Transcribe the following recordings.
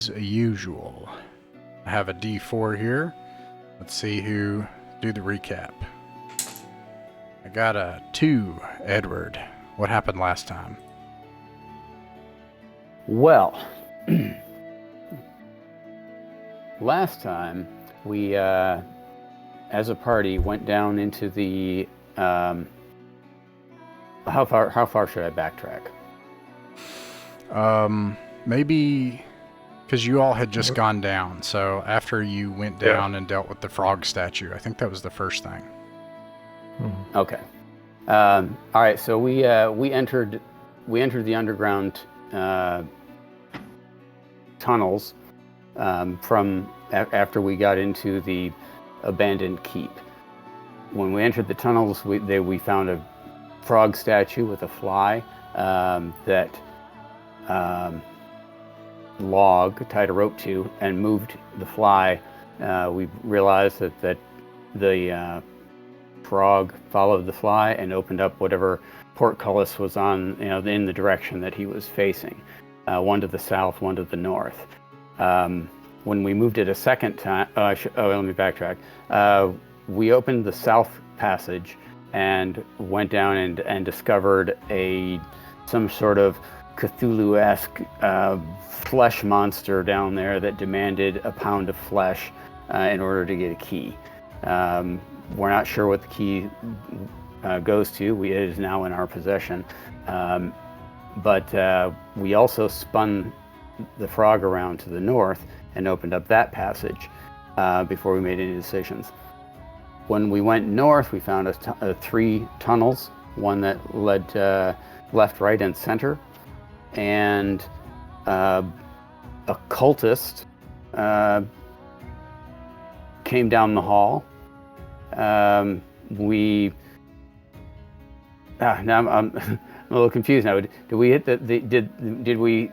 usual. I have a D4 here. Let's see who do the recap. I got a 2, Edward. What happened last time? Well, last time we, as a party, went down into the. How far should I backtrack? Maybe because you all had just gone down. So after you went down and dealt with the frog statue, I think that was the first thing. Okay. All right. So we entered the underground tunnels from after we got into the abandoned keep. When we entered the tunnels, we found a frog statue with a fly that log tied a rope to and moved the fly. We realized that the frog followed the fly and opened up whatever portcullis was on, in the direction that he was facing. One to the south, one to the north. When we moved it a second time, let me backtrack. We opened the south passage and went down and discovered some sort of Cthulhu-esque flesh monster down there that demanded a pound of flesh in order to get a key. We're not sure what the key goes to. It is now in our possession. But we also spun the frog around to the north and opened up that passage before we made any decisions. When we went north, we found 3 tunnels, one that led left, right, and center, and a cultist came down the hall. Now I'm a little confused now. Did we hit did we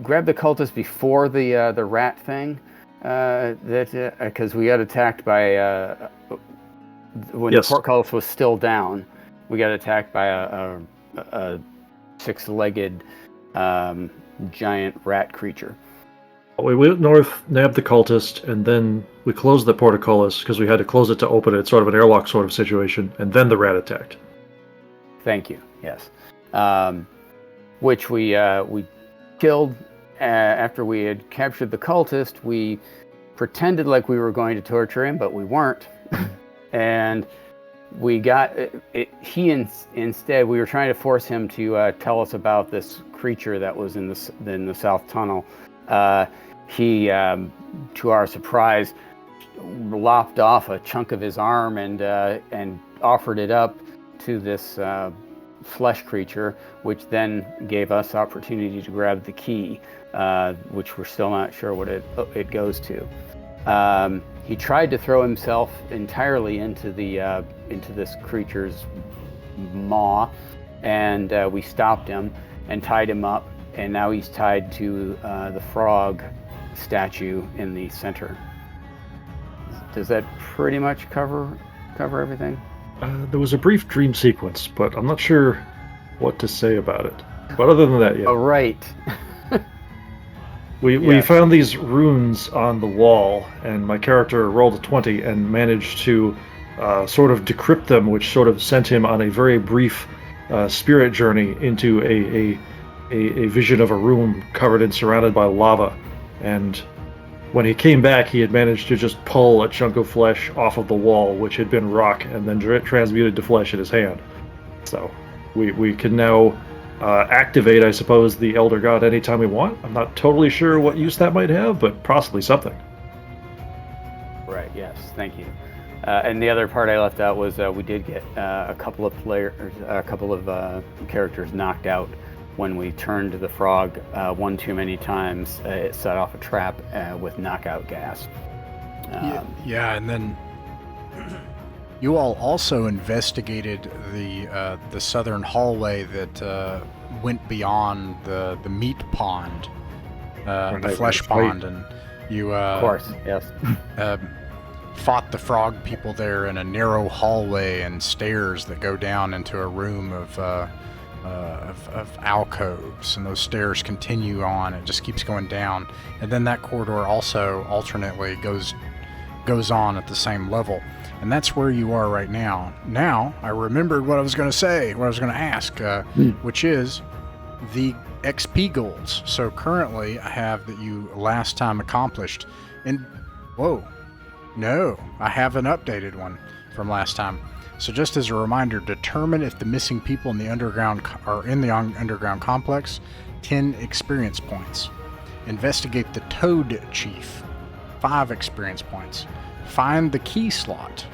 grab the cultist before the rat thing? Because we got attacked by when the portcullis was still down. We got attacked by a 6-legged giant rat creature. We went north, nabbed the cultist, and then we closed the portcullis because we had to close it to open it, sort of an airlock sort of situation, and then the rat attacked. Thank you. Yes, which we killed after we had captured the cultist. We pretended like we were going to torture him, but we weren't, and we got it. Instead, we were trying to force him to tell us about this creature that was in the south tunnel. He, to our surprise, lopped off a chunk of his arm and offered it up to this flesh creature, which then gave us opportunity to grab the key, which we're still not sure what it goes to. He tried to throw himself entirely into this creature's maw, and we stopped him and tied him up, and now he's tied to the frog statue in the center. Does that pretty much cover everything? There was a brief dream sequence, but I'm not sure what to say about it. But other than that, yeah. Oh, right. We found these runes on the wall, and my character rolled a 20 and managed to sort of decrypt them, which sort of sent him on a very brief spirit journey into a vision of a room covered and surrounded by lava. And when he came back, he had managed to just pull a chunk of flesh off of the wall, which had been rock, and then transmuted to flesh in his hand. So we can now activate, I suppose, the Elder God anytime we want. I'm not totally sure what use that might have, but possibly something. Right, yes, thank you. And the other part I left out was we did get a couple of characters knocked out when we turned the frog one too many times. It set off a trap with knockout gas. And then you all also investigated the southern hallway that went beyond the meat pond, the flesh pond, and you of course, yes. Fought the frog people there in a narrow hallway and stairs that go down into a room of of alcoves, and those stairs continue on. It just keeps going down, and then that corridor also alternately goes on at the same level, and that's where you are right now. Now I remembered what I was going to say, what I was going to ask, which is the XP goals. So currently I have that you last time accomplished, and whoa, no, I have an updated one from last time. So just as a reminder, determine if the missing people in the underground are in the underground complex, 10 experience points. Investigate the Toad Chief, 5 experience points. Find the key slot,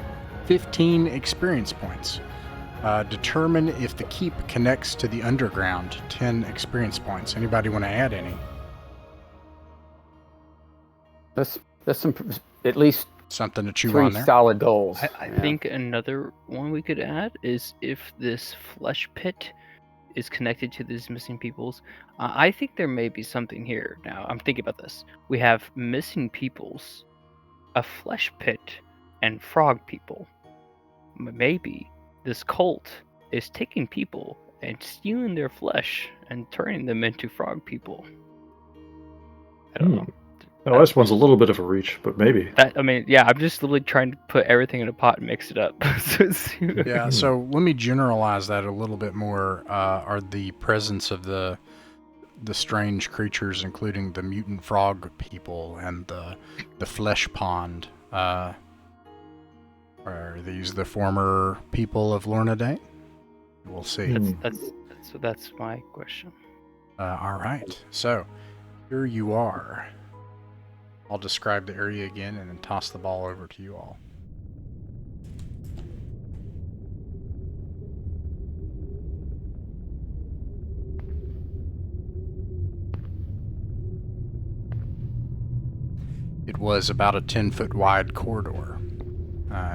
15 experience points. Determine if the keep connects to the underground, 10 experience points. Anybody want to add any? That's some, at least Something to chew 3 on there. solid goals. I think another one we could add is if this flesh pit is connected to these missing peoples. I think there may be something here. Now, I'm thinking about this. We have missing peoples, a flesh pit, and frog people. Maybe this cult is taking people and stealing their flesh and turning them into frog people. I don't know. Oh, this one's a little bit of a reach, but maybe. I'm just literally trying to put everything in a pot and mix it up. Yeah, so let me generalize that a little bit more. Are the presence of the strange creatures, including the mutant frog people and the flesh pond, are these the former people of Lornedain? We'll see. That's my question. All right, so here you are. I'll describe the area again and then toss the ball over to you all. It was about a 10-foot wide corridor.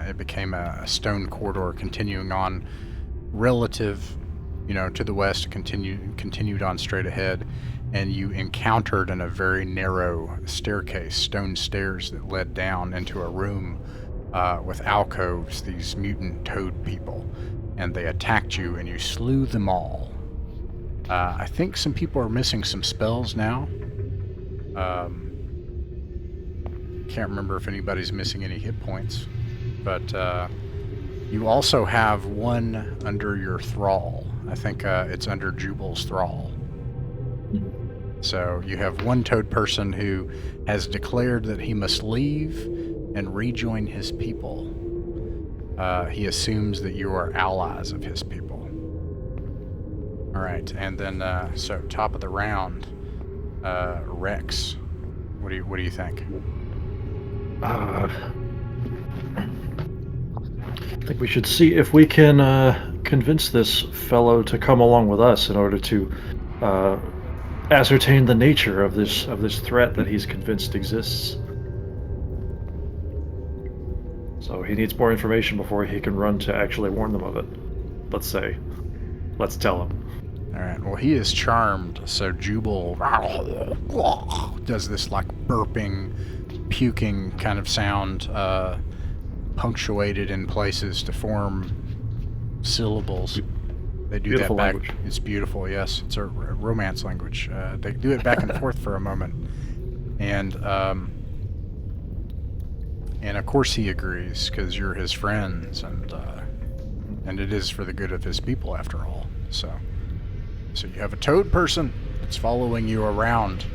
It became a stone corridor continuing on relative, to the west, continued on straight ahead. And you encountered in a very narrow staircase, stone stairs that led down into a room with alcoves, these mutant toad people. And they attacked you, and you slew them all. I think some people are missing some spells now. Can't remember if anybody's missing any hit points. But you also have one under your thrall. I think it's under Jubal's thrall. So you have one toad person who has declared that he must leave and rejoin his people. He assumes that you are allies of his people. All right, and then so top of the round, Rex. What do you think? I think we should see if we can convince this fellow to come along with us in order to ascertain the nature of this threat that he's convinced exists. So he needs more information before he can run to actually warn them of it. Let's tell him. All right. Well, he is charmed. So Jubal does this like burping, puking kind of sound, punctuated in places to form syllables. They do Beautiful that back. language. It's beautiful, yes. It's a romance language. They do it back and forth for a moment, and of course he agrees because you're his friends, and it is for the good of his people after all. So you have a toad person that's following you around.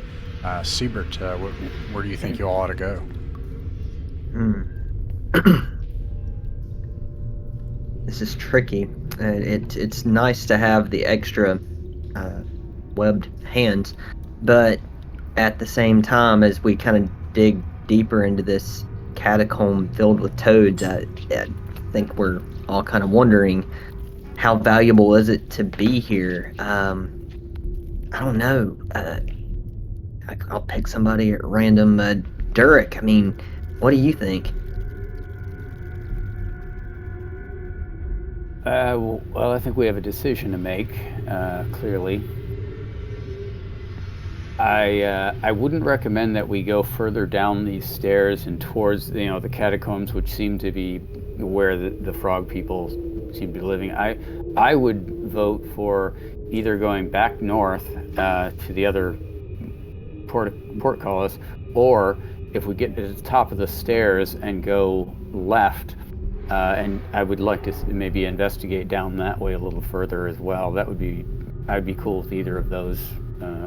Siebert, where do you think you all ought to go? This is tricky. It's nice to have the extra webbed hands, but at the same time, as we kind of dig deeper into this catacomb filled with toads, I think we're all kind of wondering, how valuable is it to be here? I don't know. I'll pick somebody at random. Durek, I mean, what do you think? Well, I think we have a decision to make, clearly. I wouldn't recommend that we go further down these stairs and towards, the catacombs, which seem to be where the frog people seem to be living. I would vote for either going back north to the other portcullis, or if we get to the top of the stairs and go left, and I would like to maybe investigate down that way a little further as well. I'd be cool with either of those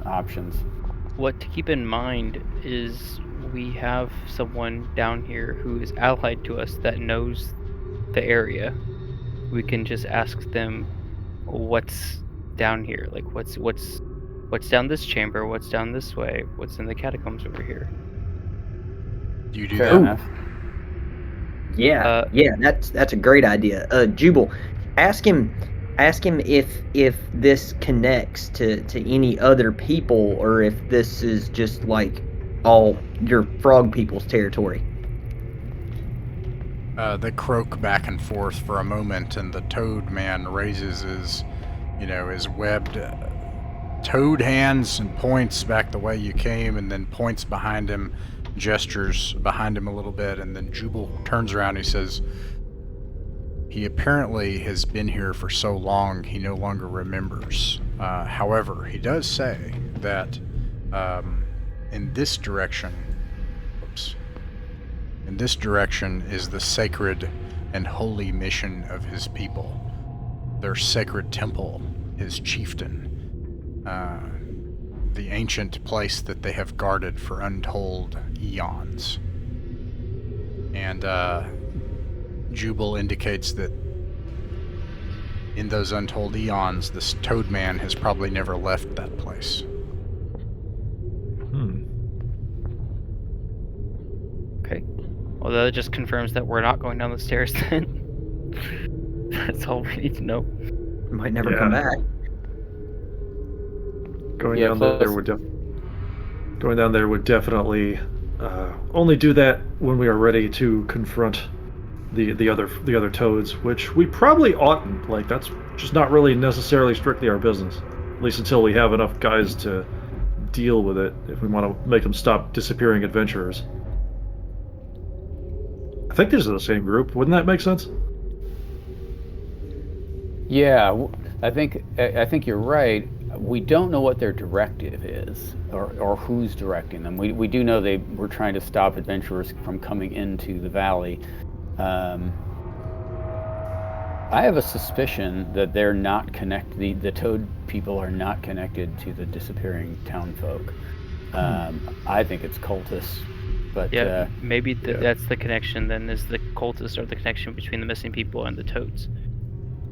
options. What to keep in mind is we have someone down here who is allied to us that knows the area. We can just ask them what's down here, like what's down this chamber, what's down this way, what's in the catacombs over here. Do you do Fair that? enough. Yeah, that's a great idea. Jubal, ask him if this connects to any other people, or if this is just like all your frog people's territory. They croak back and forth for a moment, and the toad man raises his webbed toad hands and points back the way you came, and then points behind him, gestures behind him a little bit, and then Jubal turns around and he says, he apparently has been here for so long he no longer remembers. However, he does say that in this direction is the sacred and holy mission of his people. Their sacred temple, his chieftain. The ancient place that they have guarded for untold eons. And Jubal indicates that in those untold eons, this toad man has probably never left that place. Okay. Well, that just confirms that we're not going down the stairs then. That's all we need to know. Might never come back. Going down there would definitely only do that when we are ready to confront the other toads, which we probably oughtn't. Like, that's just not really necessarily strictly our business, at least until we have enough guys to deal with it. If we want to make them stop disappearing adventurers, I think these are the same group. Wouldn't that make sense? Yeah, I think you're right. We don't know what their directive is, or who's directing them. We do know they were trying to stop adventurers from coming into the valley. I have a suspicion that they're not connected. The toad people are not connected to the disappearing townfolk. I think it's cultists. But maybe that's the connection then, is the cultists are the connection between the missing people and the toads.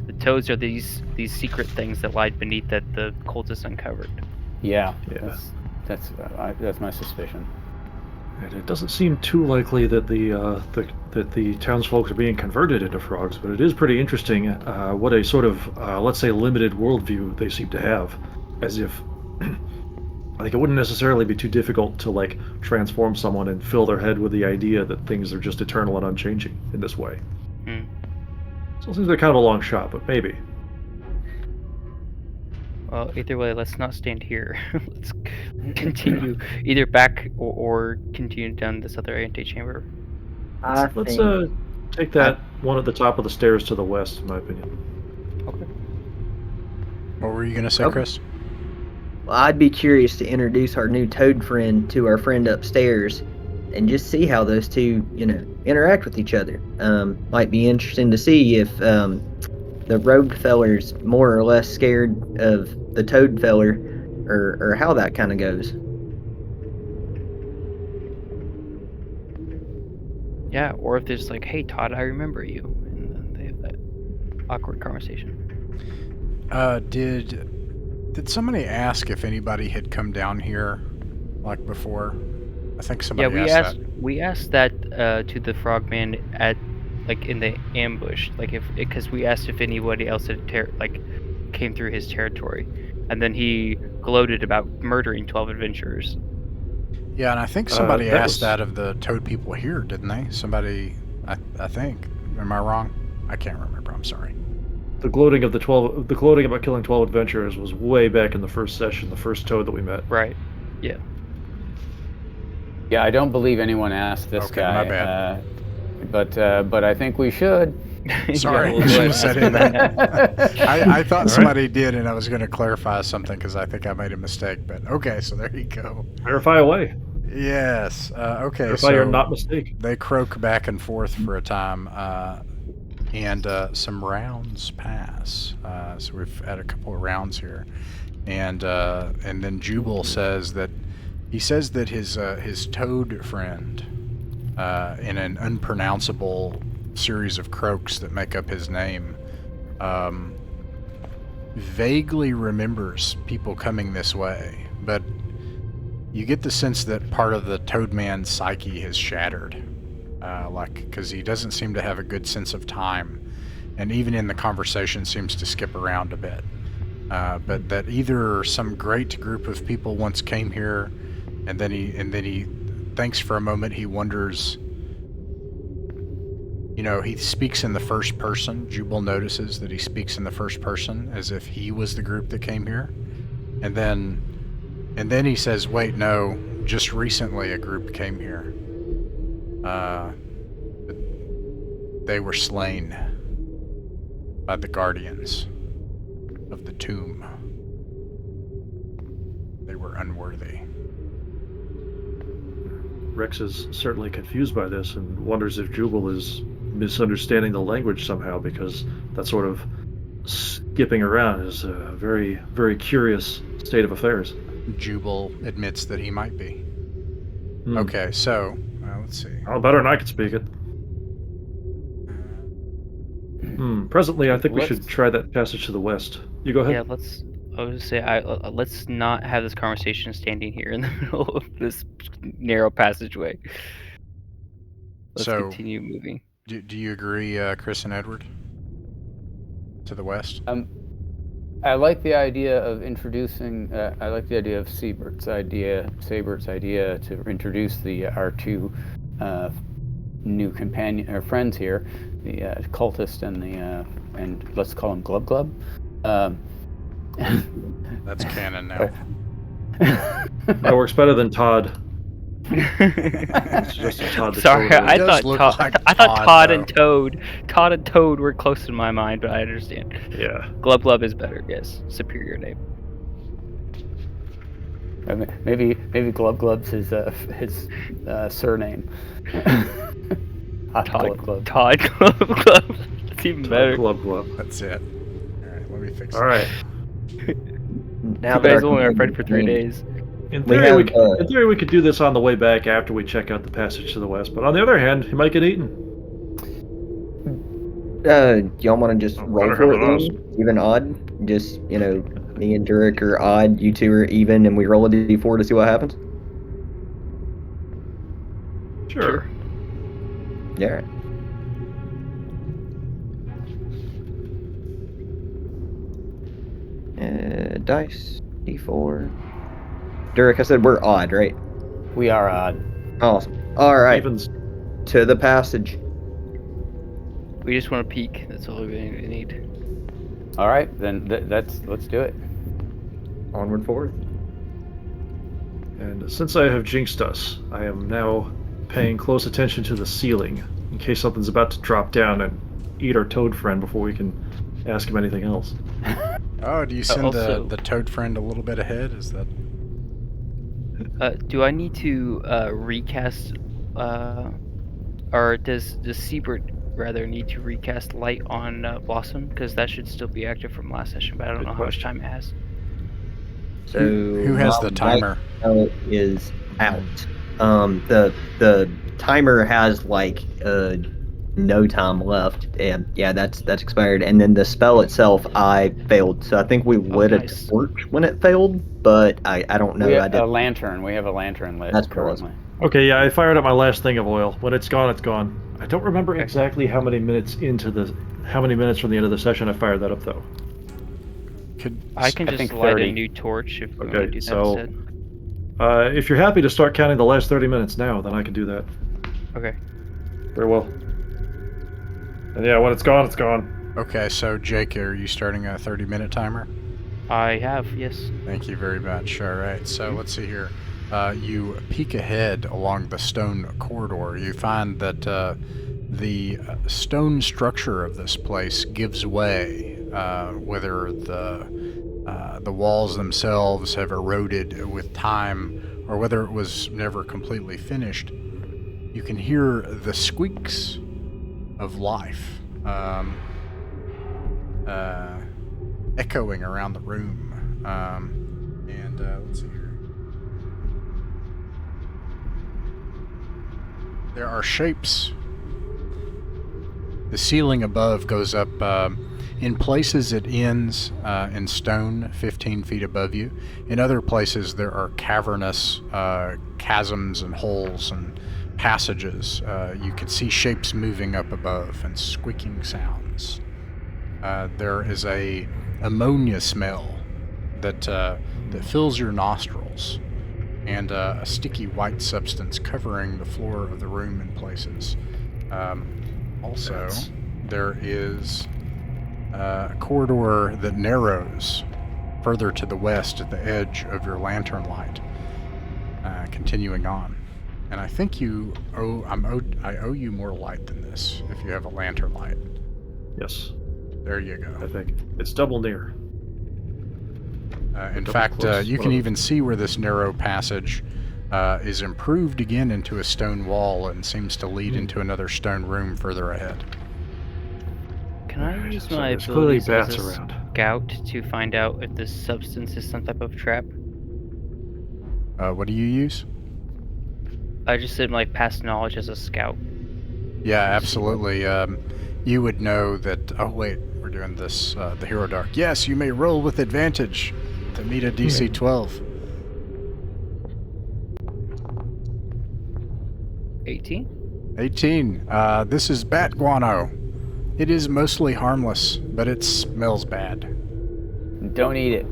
The toads are these secret things that lied beneath that the cultists uncovered. Yeah. That's my suspicion. And it doesn't seem too likely that the townsfolk are being converted into frogs, but it is pretty interesting what a sort of let's say limited worldview they seem to have, as if I think it wouldn't necessarily be too difficult to like transform someone and fill their head with the idea that things are just eternal and unchanging in this way. So it seems like kind of a long shot, but maybe. Well, either way, let's not stand here. Let's continue either back or continue down this other antechamber. Let's take that one at the top of the stairs to the west, in my opinion. Okay. What were you going to say, Chris? Well, I'd be curious to introduce our new toad friend to our friend upstairs and just see how those two, interact with each other. Might be interesting to see if the rogue feller's more or less scared of the toad feller, or how that kind of goes. Yeah, or if there's like, hey Todd, I remember you, and then they have that awkward conversation. Did somebody ask if anybody had come down here like before? I think somebody asked that. We asked that to the frogman at in the ambush, because we asked if anybody else had came through his territory, and then he gloated about murdering 12 adventurers. Yeah, and I think somebody asked that of the toad people here, didn't they? Somebody, I think. Am I wrong? I can't remember. I'm sorry. The gloating about killing 12 adventurers was way back in the first session, the first toad that we met. Right. Yeah. Yeah, I don't believe anyone asked this guy. My bad. But I think we should. Sorry, Yeah, I should have said that. I thought All right. somebody did, and I was going to clarify something because I think I made a mistake. But okay, so there you go. Verify away. Yes. Okay. Verify your So not mistake. they croak back and forth for a time, and some rounds pass. So we've had a couple of rounds here, and then Jubal says that his toad friend, in an unpronounceable series of croaks that make up his name, vaguely remembers people coming this way, but you get the sense that part of the Toadman's psyche has shattered, because he doesn't seem to have a good sense of time, and even in the conversation seems to skip around a bit. But that either some great group of people once came here, and then he thinks for a moment. He wonders. He speaks in the first person. Jubal notices that he speaks in the first person as if he was the group that came here. And then he says, wait, no, just recently a group came here. They were slain by the guardians of the tomb. They were unworthy. Rex is certainly confused by this and wonders if Jubal is misunderstanding the language somehow, because that sort of skipping around is a very, very curious state of affairs. Jubal admits that he might be. Okay, so let's see. Oh, better than I could speak it. Presently, I think we should try that passage to the west. You go ahead. Yeah, I was gonna say, let's not have this conversation standing here in the middle of this narrow passageway. Let's continue moving. Do you agree, Chris and Edward? To the west? I like the idea of introducing. I like the idea of Sabert's idea to introduce our two new friends here, the cultist and let's call him Glub Glub. That's canon now. That works better than Todd. It's just a Todd. Sorry, I does thought look Todd. like I thought Todd, Todd though. and Toad. Todd and Toad were close in my mind, but I understand. Yeah. Glub Glub is better. Yes, superior name. Maybe Glub Glub's his surname. Todd Glub. Todd Glub Glub. It's even better. Glub Glub. That's it. Alright, let me fix it. All right. Now You that guys our only are companion friends for 3 name- days. In We theory, have, in theory, we could do this on the way back after we check out the passage to the west. But on the other hand, he might get eaten. Y'all want to just roll better for have it those. then? Even odd? Just, me and Durek are odd, you two are even, and we roll a d4 to see what happens? Sure. Yeah. Dice, d4. Durek, I said we're odd, right? We are odd. Awesome. Alright, Evans. to the passage. We just want to peek. That's all we need. All right, then let's do it. Onward, forward. And since I have jinxed us, I am now paying close attention to the ceiling in case something's about to drop down and eat our toad friend before we can ask him anything else. Oh, do you send Also- the toad friend a little bit ahead? Is that... Do I need to recast, or does Siebert rather need to recast light on Blossom? Because that should still be active from last session, but I don't Good know how much question. time it has. So Who has the my timer? light is out. The timer has no time left, and yeah, that's expired. And then the spell itself, I failed. So I think we lit nice. a torch when it failed, but I don't know. We I have did. a lantern. We have a lantern lit. That's what it was. currently. Okay, yeah, I fired up my last thing of oil. When it's gone, it's gone. I don't remember exactly how many minutes from the end of the session I fired that up, though. I can I just think light 30. a new torch if we Okay, want to do that so- instead. If you're happy to start counting the last 30 minutes now, then I can do that. Okay. Very well. And yeah, when it's gone, it's gone. Okay, so Jake, are you starting a 30-minute timer? I have, yes. Thank you very much. All right, so let's see here. You peek ahead along the stone corridor. You find that the stone structure of this place gives way, whether the walls themselves have eroded with time or whether it was never completely finished. You can hear the squeaks of life echoing around the room. Let's see here. There are shapes. The ceiling above goes up. In places it ends in stone 15 feet above you. In other places there are cavernous chasms and holes and passages. You can see shapes moving up above and squeaking sounds. There is a ammonia smell that fills your nostrils, and a sticky white substance covering the floor of the room in places. Also, there is a corridor that narrows further to the west at the edge of your lantern light, continuing on. And I think I owe you more light than this if you have a lantern light. Yes. There you go. I think it's double near. In fact, you can even see where this narrow passage is improved again into a stone wall and seems to lead into another stone room further ahead. Can I use my there's clearly abilities bats as a around. scout to find out if this substance is some type of trap? What do you use? I just said like past knowledge as a scout. Yeah, absolutely. You would know that... Oh, wait. We're doing this, the Hero Dark. Yes, you may roll with advantage to meet a DC 12. 18? 18. This is bat guano. It is mostly harmless, but it smells bad. Don't eat it.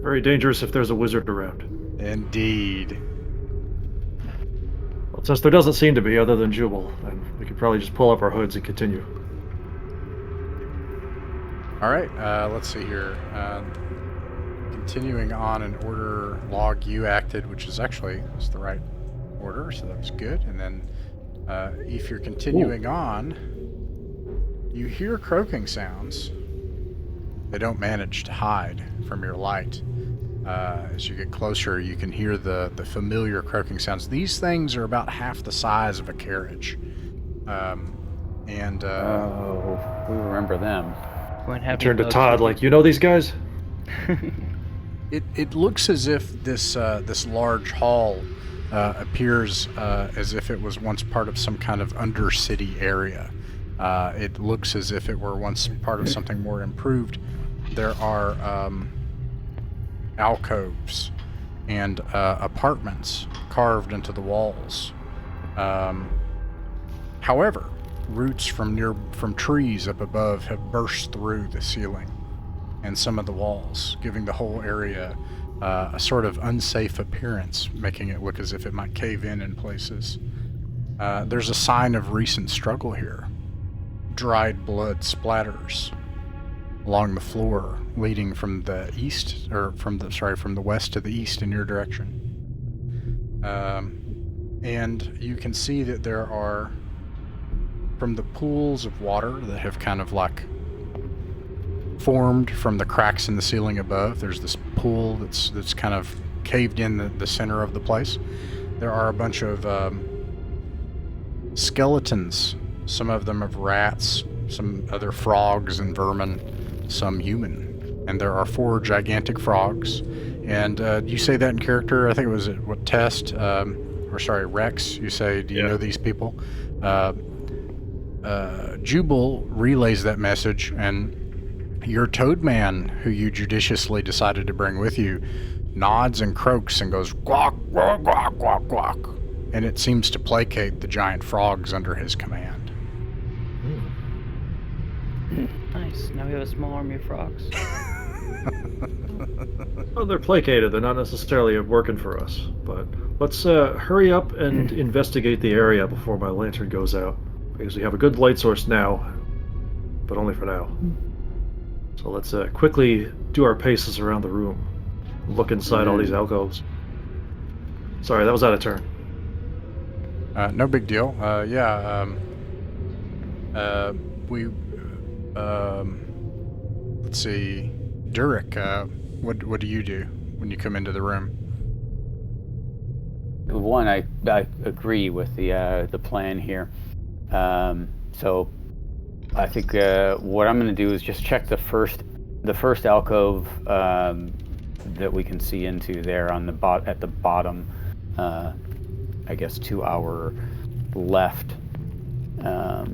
Very dangerous if there's a wizard around. Indeed. Well, since there doesn't seem to be other than Jubal, then we could probably just pull up our hoods and continue. Alright, let's see here. Continuing on in order log you acted, which is actually was the right order, so that was good. And then if you're continuing on, you hear croaking sounds. They don't manage to hide from your light. As you get closer, you can hear the familiar croaking sounds. These things are about half the size of a carriage. Oh, we remember them. I turned to Todd like, you know these guys? It looks as if this large hall appears as if it was once part of some kind of undercity area. It looks as if it were once part of something more improved. There are alcoves and apartments carved into the walls. However, roots from trees up above have burst through the ceiling and some of the walls, giving the whole area a sort of unsafe appearance, making it look as if it might cave in places. There's a sign of recent struggle here. Dried blood splatters along the floor, leading from the east, or from the west to the east in your direction. And you can see that there are, from the pools of water that have kind of like formed from the cracks in the ceiling above, there's this pool that's kind of caved in the center of the place. There are a bunch of skeletons, some of them of rats, some other frogs and vermin, some human. And there are 4 gigantic frogs. And you say that in character? I think it was Rex. You say, do you know these people? Jubal relays that message, and your Toadman, who you judiciously decided to bring with you, nods and croaks and goes, "Guac, guac, guac, guac, guac," and it seems to placate the giant frogs under his command. Nice. Now we have a small army of frogs. Well, they're placated. They're not necessarily working for us. But let's hurry up and investigate the area before my lantern goes out. Because we have a good light source now, but only for now. So let's quickly do our paces around the room. Look inside all these alcoves. Sorry, that was out of turn. No big deal. We, let's see, Durek, what do you do when you come into the room? One, I agree with the plan here. So I think what I'm going to do is just check the first alcove that we can see into there on the at the bottom. I guess to our left. Are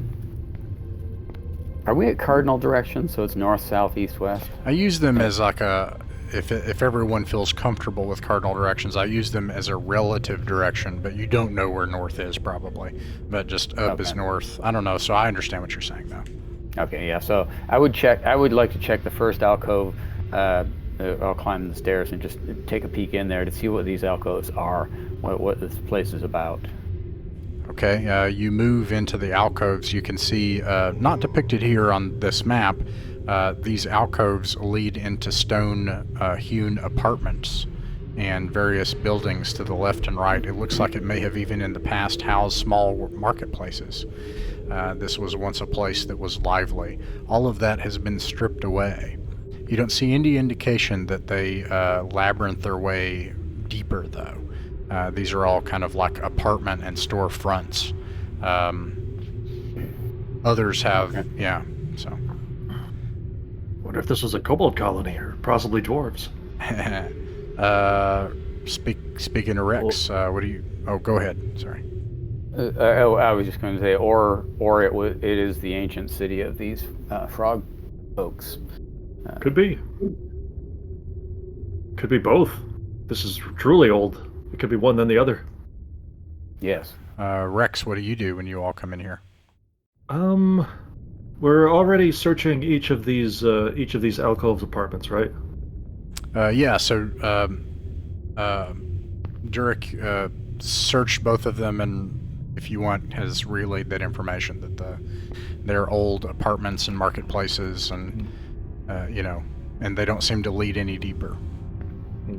we at cardinal direction? So it's north, south, east, west? I use them as like if everyone feels comfortable with cardinal directions, I use them as a relative direction, but you don't know where north is probably, but just up is north. I don't know, so I understand what you're saying though. Okay, yeah, so I would like to check the first alcove. I'll climb the stairs and just take a peek in there to see what these alcoves are, what this place is about. Okay, you move into the alcoves. You can see, not depicted here on this map, these alcoves lead into stone-hewn apartments and various buildings to the left and right. It looks like it may have even in the past housed small marketplaces. This was once a place that was lively. All of that has been stripped away. You don't see any indication that they labyrinth their way deeper, though. These are all kind of like apartment and store fronts. Others have, Okay. Yeah, so. Wonder if this was a kobold colony or possibly dwarves. Speaking of Rex, what do you... Oh, go ahead. Sorry. I was just going to say, or it is the ancient city of these frog folks. Could be. Could be both. This is truly old. It could be one then the other. Yes. Rex, what do you do when you all come in here? We're already searching each of these alcoves apartments, right? Yeah, so Durek searched both of them, and if you want, has relayed that information that they're old apartments and marketplaces, and and they don't seem to lead any deeper.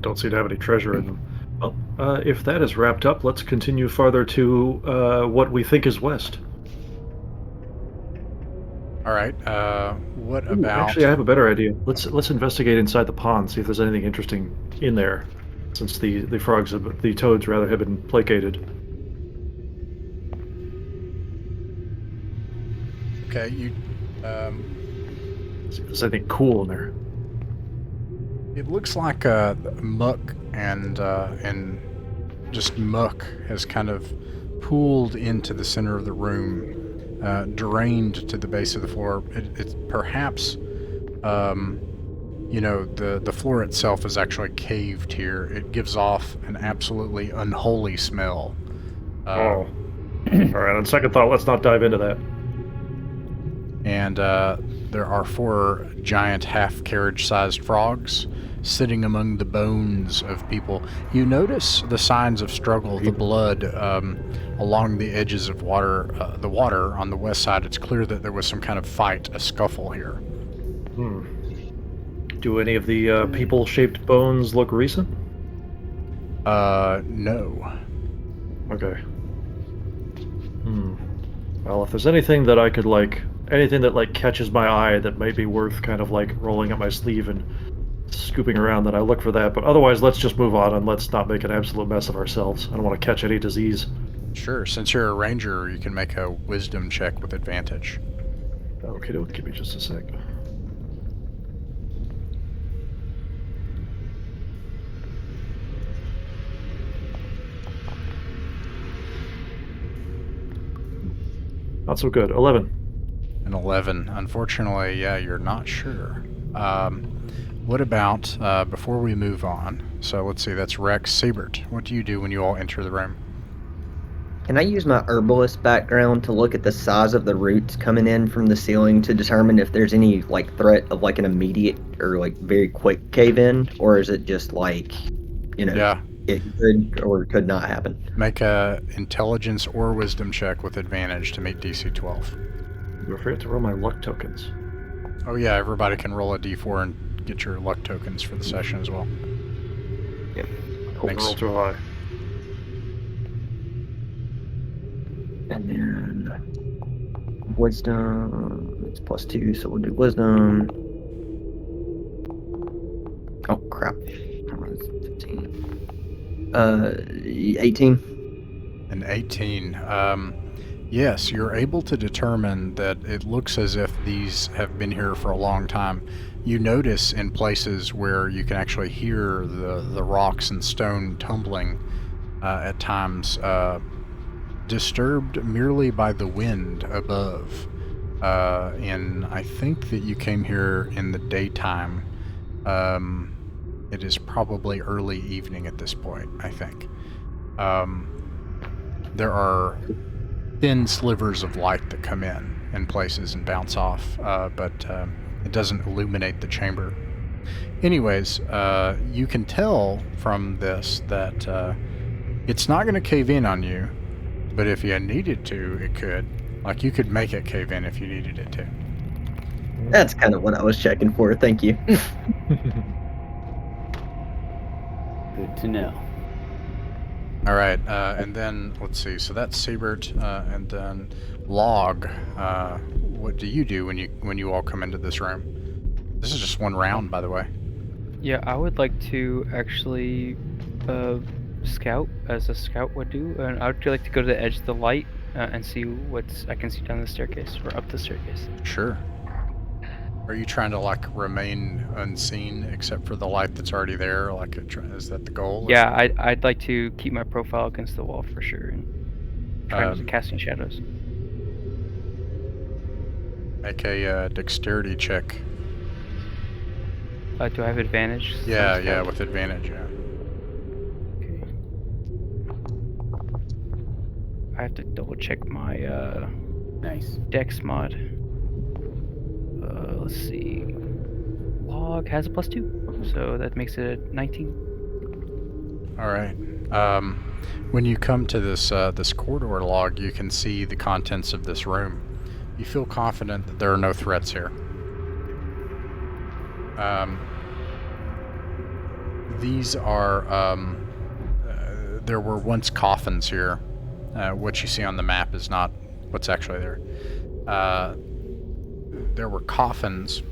Don't seem to have any treasure in them. Well, if that is wrapped up, let's continue farther to what we think is west. All right. What about? Actually, I have a better idea. Let's investigate inside the pond, see if there's anything interesting in there, since the toads rather have been placated. Okay, you. See if there's anything cool in there. It looks like muck and just muck has kind of pooled into the center of the room. Drained to the base of the floor. It's perhaps, the floor itself is actually caved here. It gives off an absolutely unholy smell. All right, on second thought, let's not dive into that. And there are 4 giant half-carriage-sized frogs sitting among the bones of people. You notice the signs of struggle, the blood along the edges of the water on the west side. It's clear that there was some kind of fight, a scuffle here. Do any of the people-shaped bones look recent? No. Okay. Well, if there's anything that I could anything that catches my eye that might be worth kind of rolling up my sleeve and scooping around, then I look for that. But otherwise, let's just move on and let's not make an absolute mess of ourselves. I don't want to catch any disease. Sure. Since you're a ranger, you can make a wisdom check with advantage. Okay, give me just a sec. Not so good. 11. An 11. Unfortunately, yeah, you're not sure. What about, before we move on, so let's see, that's Rex. Siebert, what do you do when you all enter the room? Can I use my herbalist background to look at the size of the roots coming in from the ceiling to determine if there's any threat of an immediate or very quick cave-in, or is it just Yeah. it could or could not happen? Make a intelligence or wisdom check with advantage to meet DC 12. I forgot to roll my luck tokens. Oh yeah, everybody can roll a D4 and get your luck tokens for the session as well. Yep. Hope Thanks. roll too high. And then wisdom, it's +2, so we'll do wisdom. Oh, crap. 15. 18. An 18. Yes, you're able to determine that it looks as if these have been here for a long time. You notice in places where you can actually hear the rocks and stone tumbling at times, disturbed merely by the wind above. And I think that you came here in the daytime. It is probably early evening at this point, I think. There are thin slivers of light that come in places and bounce off, but it doesn't illuminate the chamber. Anyways, you can tell from this that it's not going to cave in on you, but if you needed to, it could. Like, you could make it cave in if you needed it to. That's kind of what I was checking for. Thank you. Good to know. All right, and then let's see. So that's Siebert, and then Log. What do you do when you all come into this room? This is just one round, by the way. Yeah, I would like to actually scout as a scout would do, and I would like to go to the edge of the light and see what's I can see down the staircase or up the staircase. Sure. Are you trying to like remain unseen except for the light that's already there? Like, is that the goal? Yeah, I'd like to keep my profile against the wall for sure, and try to casting shadows. Make a dexterity check. Do I have advantage? Yeah, with advantage, yeah. Okay. I have to double check my Nice. dex mod. Let's see. Log has a +2, so that makes it 19. All right. When you come to this this corridor log, you can see the contents of this room. You feel confident that there are no threats here. These are there were once coffins here. What you see on the map is not what's actually there. There were coffins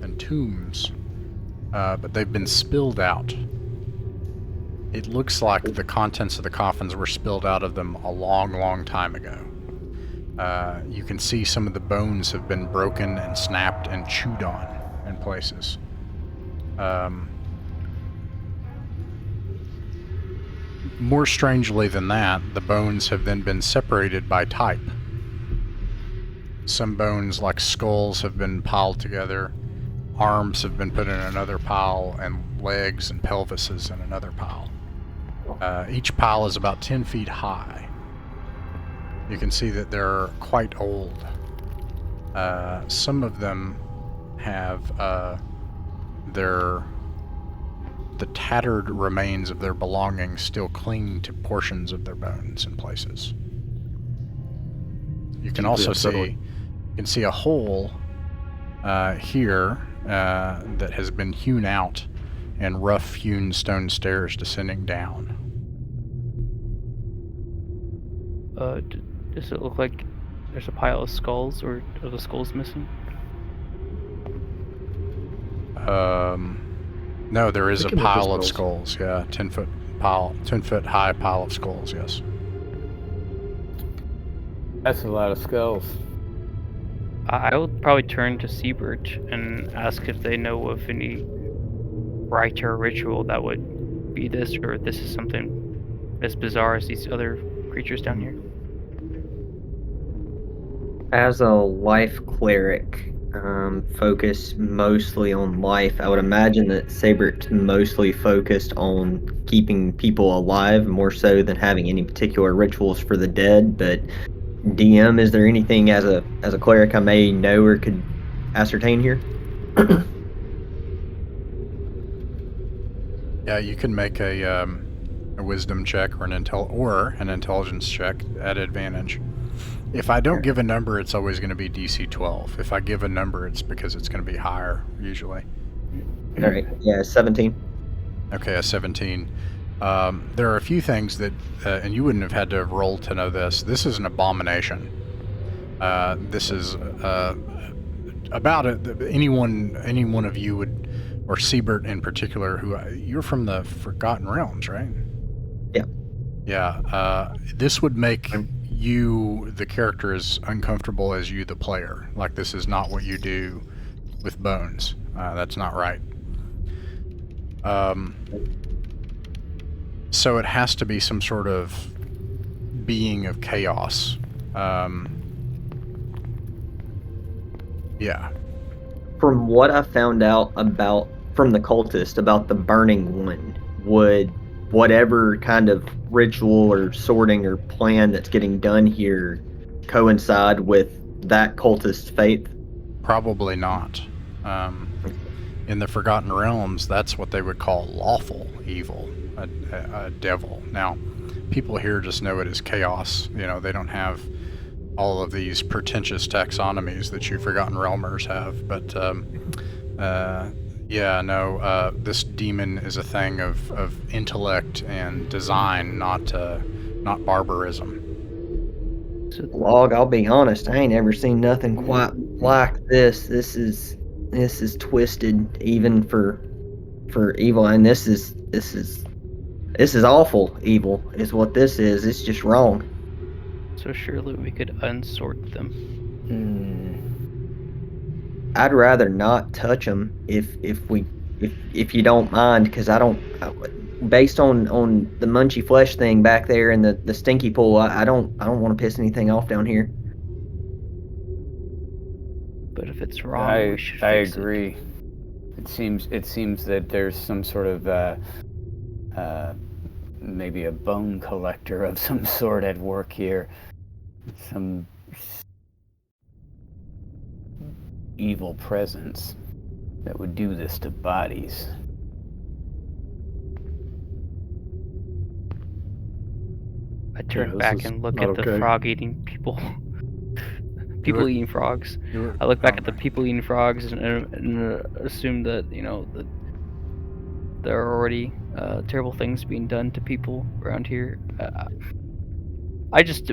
and tombs, but they've been spilled out. It looks like the contents of the coffins were spilled out of them a long, long time ago. You can see some of the bones have been broken and snapped and chewed on in places. More strangely than that, the bones have then been separated by type. Some bones, like skulls, have been piled together. Arms have been put in another pile, and legs and pelvises in another pile. Each pile is about 10 feet high. You can see that they're quite old. Some of them have the tattered remains of their belongings still cling to portions of their bones in places. You can also see a hole here that has been hewn out and rough hewn stone stairs descending down. Does it look like there's a pile of skulls, or are the skulls missing? No, there is a pile of skulls. Yeah, 10-foot pile, 10-foot high pile of skulls. Yes. That's a lot of skulls. I will probably turn to Siebert and ask if they know of any rite or ritual that would be this, or if this is something as bizarre as these other creatures down here. As a life cleric, focus mostly on life, I would imagine that Sabert's mostly focused on keeping people alive more so than having any particular rituals for the dead. But DM, is there anything as a cleric I may know or could ascertain here? Yeah, you can make a wisdom check or an intelligence check at advantage. If I don't give a number, it's always going to be DC 12. If I give a number, it's because it's going to be higher, usually. All right, yeah, 17. Okay, a 17. There are a few things that, and you wouldn't have had to have rolled to know this. This is an abomination. This is about it. Any one of you would, or Siebert in particular, who you're from the Forgotten Realms, right? Yeah. Yeah. This would make you, the character, as uncomfortable as you, the player. Like, this is not what you do with bones. That's not right. So it has to be some sort of being of chaos. Yeah. From what I found out from the cultist about the burning one, would whatever kind of ritual or sorting or plan that's getting done here coincide with that cultist's faith? Probably not. In the Forgotten Realms, that's what they would call lawful evil, a devil. Now, people here just know it as chaos. You know, they don't have all of these pretentious taxonomies that you Forgotten Realmers have. But, this demon is a thing of intellect and design, not barbarism. Log, I'll be honest, I ain't ever seen nothing quite like this. This is twisted even for evil, and this is awful evil is what this is. It's just wrong. So surely we could unsort them. I'd rather not touch them if you don't mind, because based on the munchy flesh thing back there in the stinky pool, I don't want to piss anything off down here. But if it's wrong, we should I fix agree. It seems that there's some sort of maybe a bone collector of some sort at work here. Some evil presence that would do this to bodies. I turn back and look at the frog-eating people. People eating frogs. I look back at the people eating frogs and assume that, that there are already terrible things being done to people around here. I just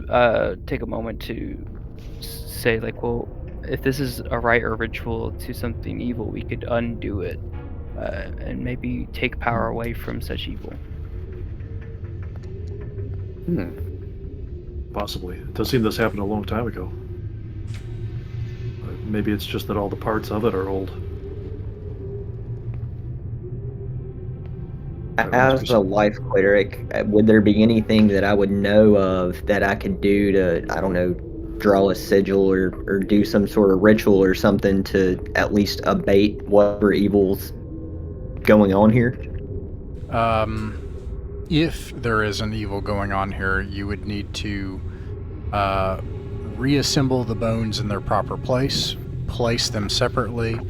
take a moment to say, like, well, if this is a rite or ritual to something evil, we could undo it and maybe take power away from such evil. Possibly. It does seem this happened a long time ago. Maybe it's just that all the parts of it are old. As a life cleric, would there be anything that I would know of that I could do to, I don't know, draw a sigil or do some sort of ritual or something to at least abate whatever evil's going on here? If there is an evil going on here, you would need to reassemble the bones in their proper place them separately,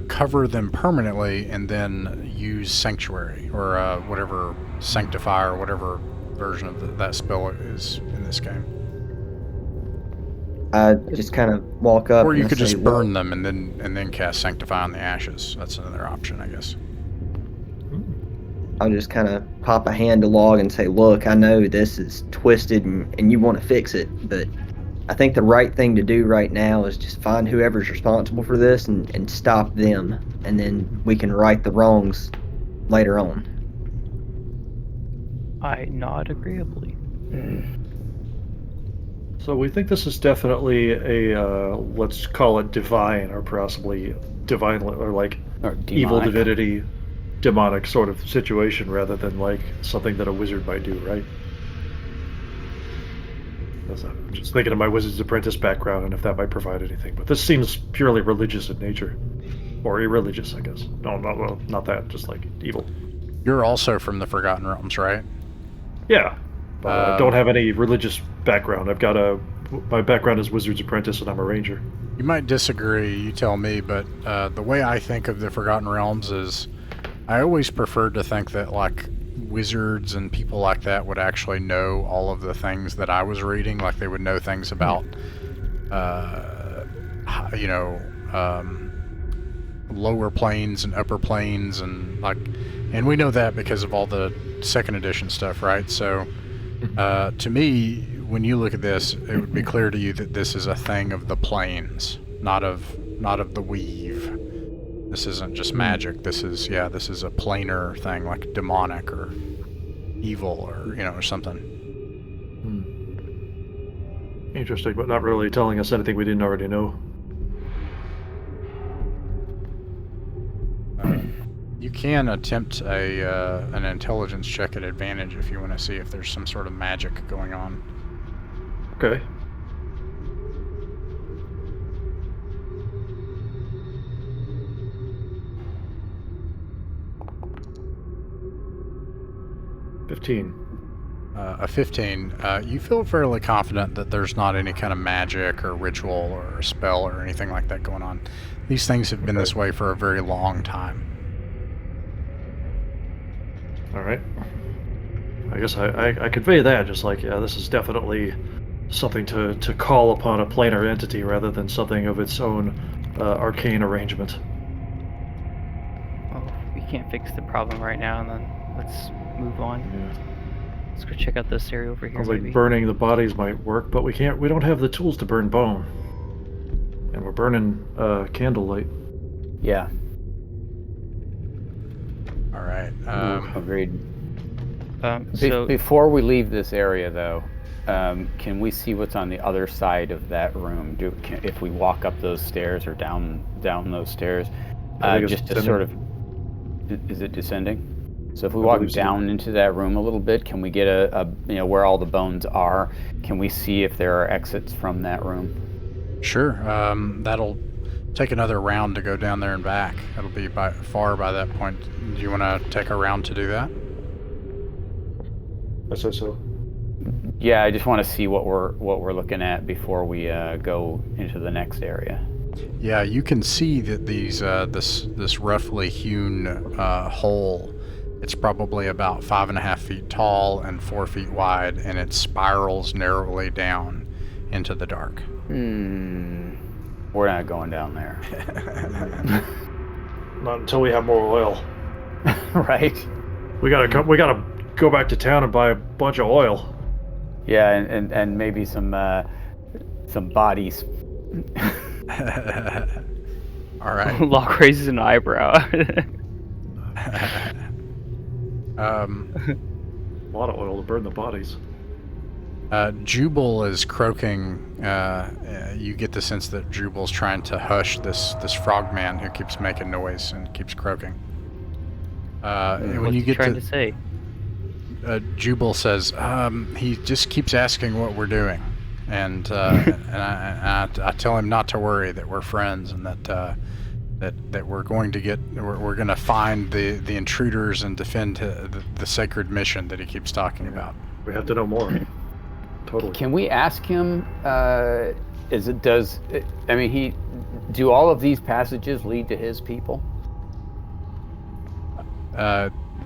cover them permanently, and then use Sanctuary, or whatever Sanctify, or whatever version of that spell is in this game. I just kind of walk up, or you could just burn them and then cast Sanctify on the ashes. That's another option, I guess. I'll just kind of pop a hand to Log and say, look, I know this is twisted and you want to fix it, but I think the right thing to do right now is just find whoever's responsible for this and stop them, and then we can right the wrongs later on. I nod agreeably. So we think this is definitely a, let's call it divine, or possibly divine, or like evil divinity, demonic sort of situation, rather than like something that a wizard might do, right? I'm just thinking of my Wizard's Apprentice background and if that might provide anything. But this seems purely religious in nature. Or irreligious, I guess. No, not that, just like evil. You're also from the Forgotten Realms, right? Yeah. But I don't have any religious background. My background is Wizard's Apprentice and I'm a ranger. You might disagree, you tell me, but the way I think of the Forgotten Realms is I always preferred to think that, like, wizards and people like that would actually know all of the things that I was reading. Like, they would know things about, lower planes and upper planes, and like, And we know that because of all the second edition stuff, right? So, to me, when you look at this, it would be clear to you that this is a thing of the planes, not of the weave. This isn't just magic. This is a planar thing, like demonic or evil or or something. Interesting, but not really telling us anything we didn't already know. You can attempt an intelligence check at advantage if you want to see if there's some sort of magic going on. Okay. A 15. You feel fairly confident that there's not any kind of magic or ritual or spell or anything like that going on. These things have been this way for a very long time. All right. I guess I convey that, just like, yeah, this is definitely something to call upon a planar entity rather than something of its own arcane arrangement. Well, we can't fix the problem right now, and then let's move on. Yeah. Let's go check out this area over here. Sounds maybe. like burning the bodies might work, but we don't have the tools to burn bone. And we're burning candlelight. Yeah. All right. Agreed. So Before we leave this area, though, can we see what's on the other side of that room? If we walk up those stairs or down those stairs, just to sort of, is it descending? So if we walk down into that room a little bit, can we get a where all the bones are? Can we see if there are exits from that room? Sure. That'll take another round to go down there and back. It'll be far by that point. Do you want to take a round to do that? I said so. Yeah, I just want to see what we're looking at before we go into the next area. Yeah, you can see that these this roughly hewn hole. It's probably about 5.5 feet tall and 4 feet wide, and it spirals narrowly down into the dark. We're not going down there. Not until we have more oil. Right. We gotta go back to town and buy a bunch of oil. Yeah, and maybe some bodies. All right. Locke raises an eyebrow. A lot of oil to burn the bodies. Jubal is croaking. You get the sense that Jubal's trying to hush this frogman who keeps making noise and keeps croaking. When What's you he get trying to say? Jubal says he just keeps asking what we're doing, and I tell him not to worry, that we're friends, and that we're going to find the intruders and defend the sacred mission that he keeps talking about. We have to know more. Totally. Can we ask him? Do all of these passages lead to his people?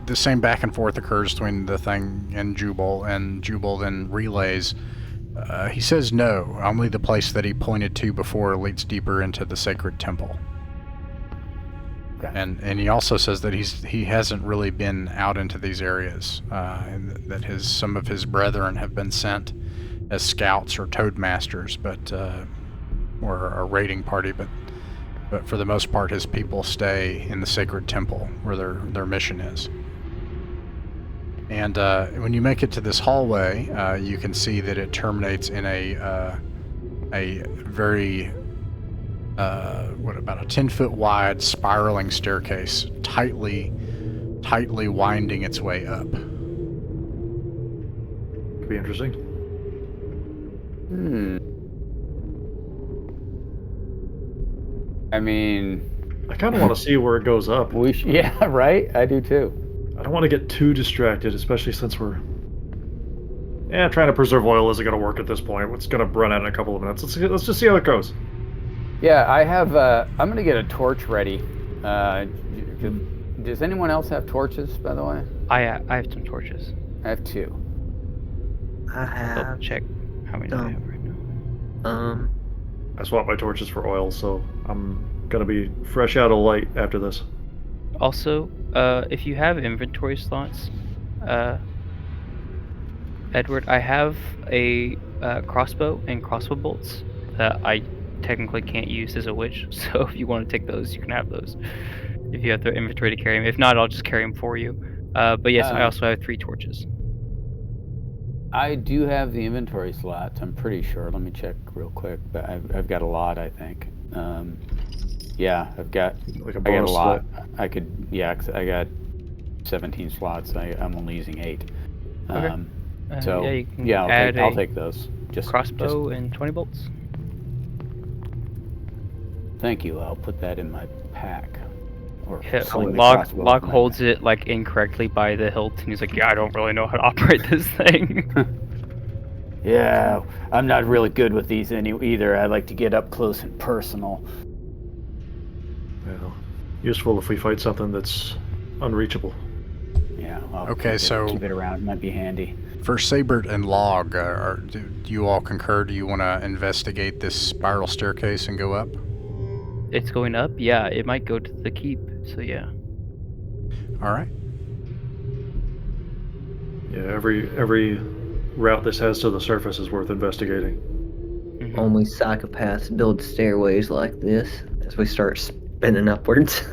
The same back and forth occurs between the thing and Jubal then relays. He says no, only the place that he pointed to before leads deeper into the sacred temple. Okay. And he also says that he hasn't really been out into these areas, and that some of his brethren have been sent as scouts or toadmasters, or a raiding party, but for the most part his people stay in the sacred temple where their mission is. And when you make it to this hallway, you can see that it terminates in a very about a 10-foot wide spiraling staircase, tightly winding its way up. Could be interesting. I mean, I kind of want to see where it goes up. Yeah, right? I do too. I don't want to get too distracted, especially since we're trying to preserve oil isn't going to work at this point. It's going to run out in a couple of minutes. Let's just see how it goes. Yeah, I have. I'm going to get a torch ready. Does anyone else have torches, by the way? I have some torches. I have 2. I have. Double check how many I have right now. I swapped my torches for oil, so I'm gonna be fresh out of light after this. Also, If you have inventory slots, Edward, I have a crossbow and crossbow bolts that I technically can't use as a witch. So if you want to take those, you can have those. If you have the inventory to carry them. If not, I'll just carry them for you. But yes, I also have 3 torches. I do have the inventory slots. I'm pretty sure. Let me check real quick. But I've got a lot. I think. Yeah, I've got. Like a I got a bonus lot. slot. I could. Yeah, 'cause I got 17 slots. I'm only using 8. Okay. So yeah, you can yeah, add I'll a take those. Just crossbow and 20 bolts. Thank you. I'll put that in my pack. Or Yeah, sling the Log crossbow in my holds pack. it like incorrectly by the hilt, and he's like, "Yeah, I don't really know how to operate this thing." Yeah, I'm not really good with these either. I like to get up close and personal. Well, useful if we fight something that's unreachable. Yeah. I'll Okay, keep it around. It might be handy. For Sabert and Log, do you all concur? Do you want to investigate this spiral staircase and go up? It's going up. Yeah, it might go to the keep. So yeah. All right. Yeah, every route this has to the surface is worth investigating. Mhm. Only psychopaths build stairways like this as we start spinning upwards.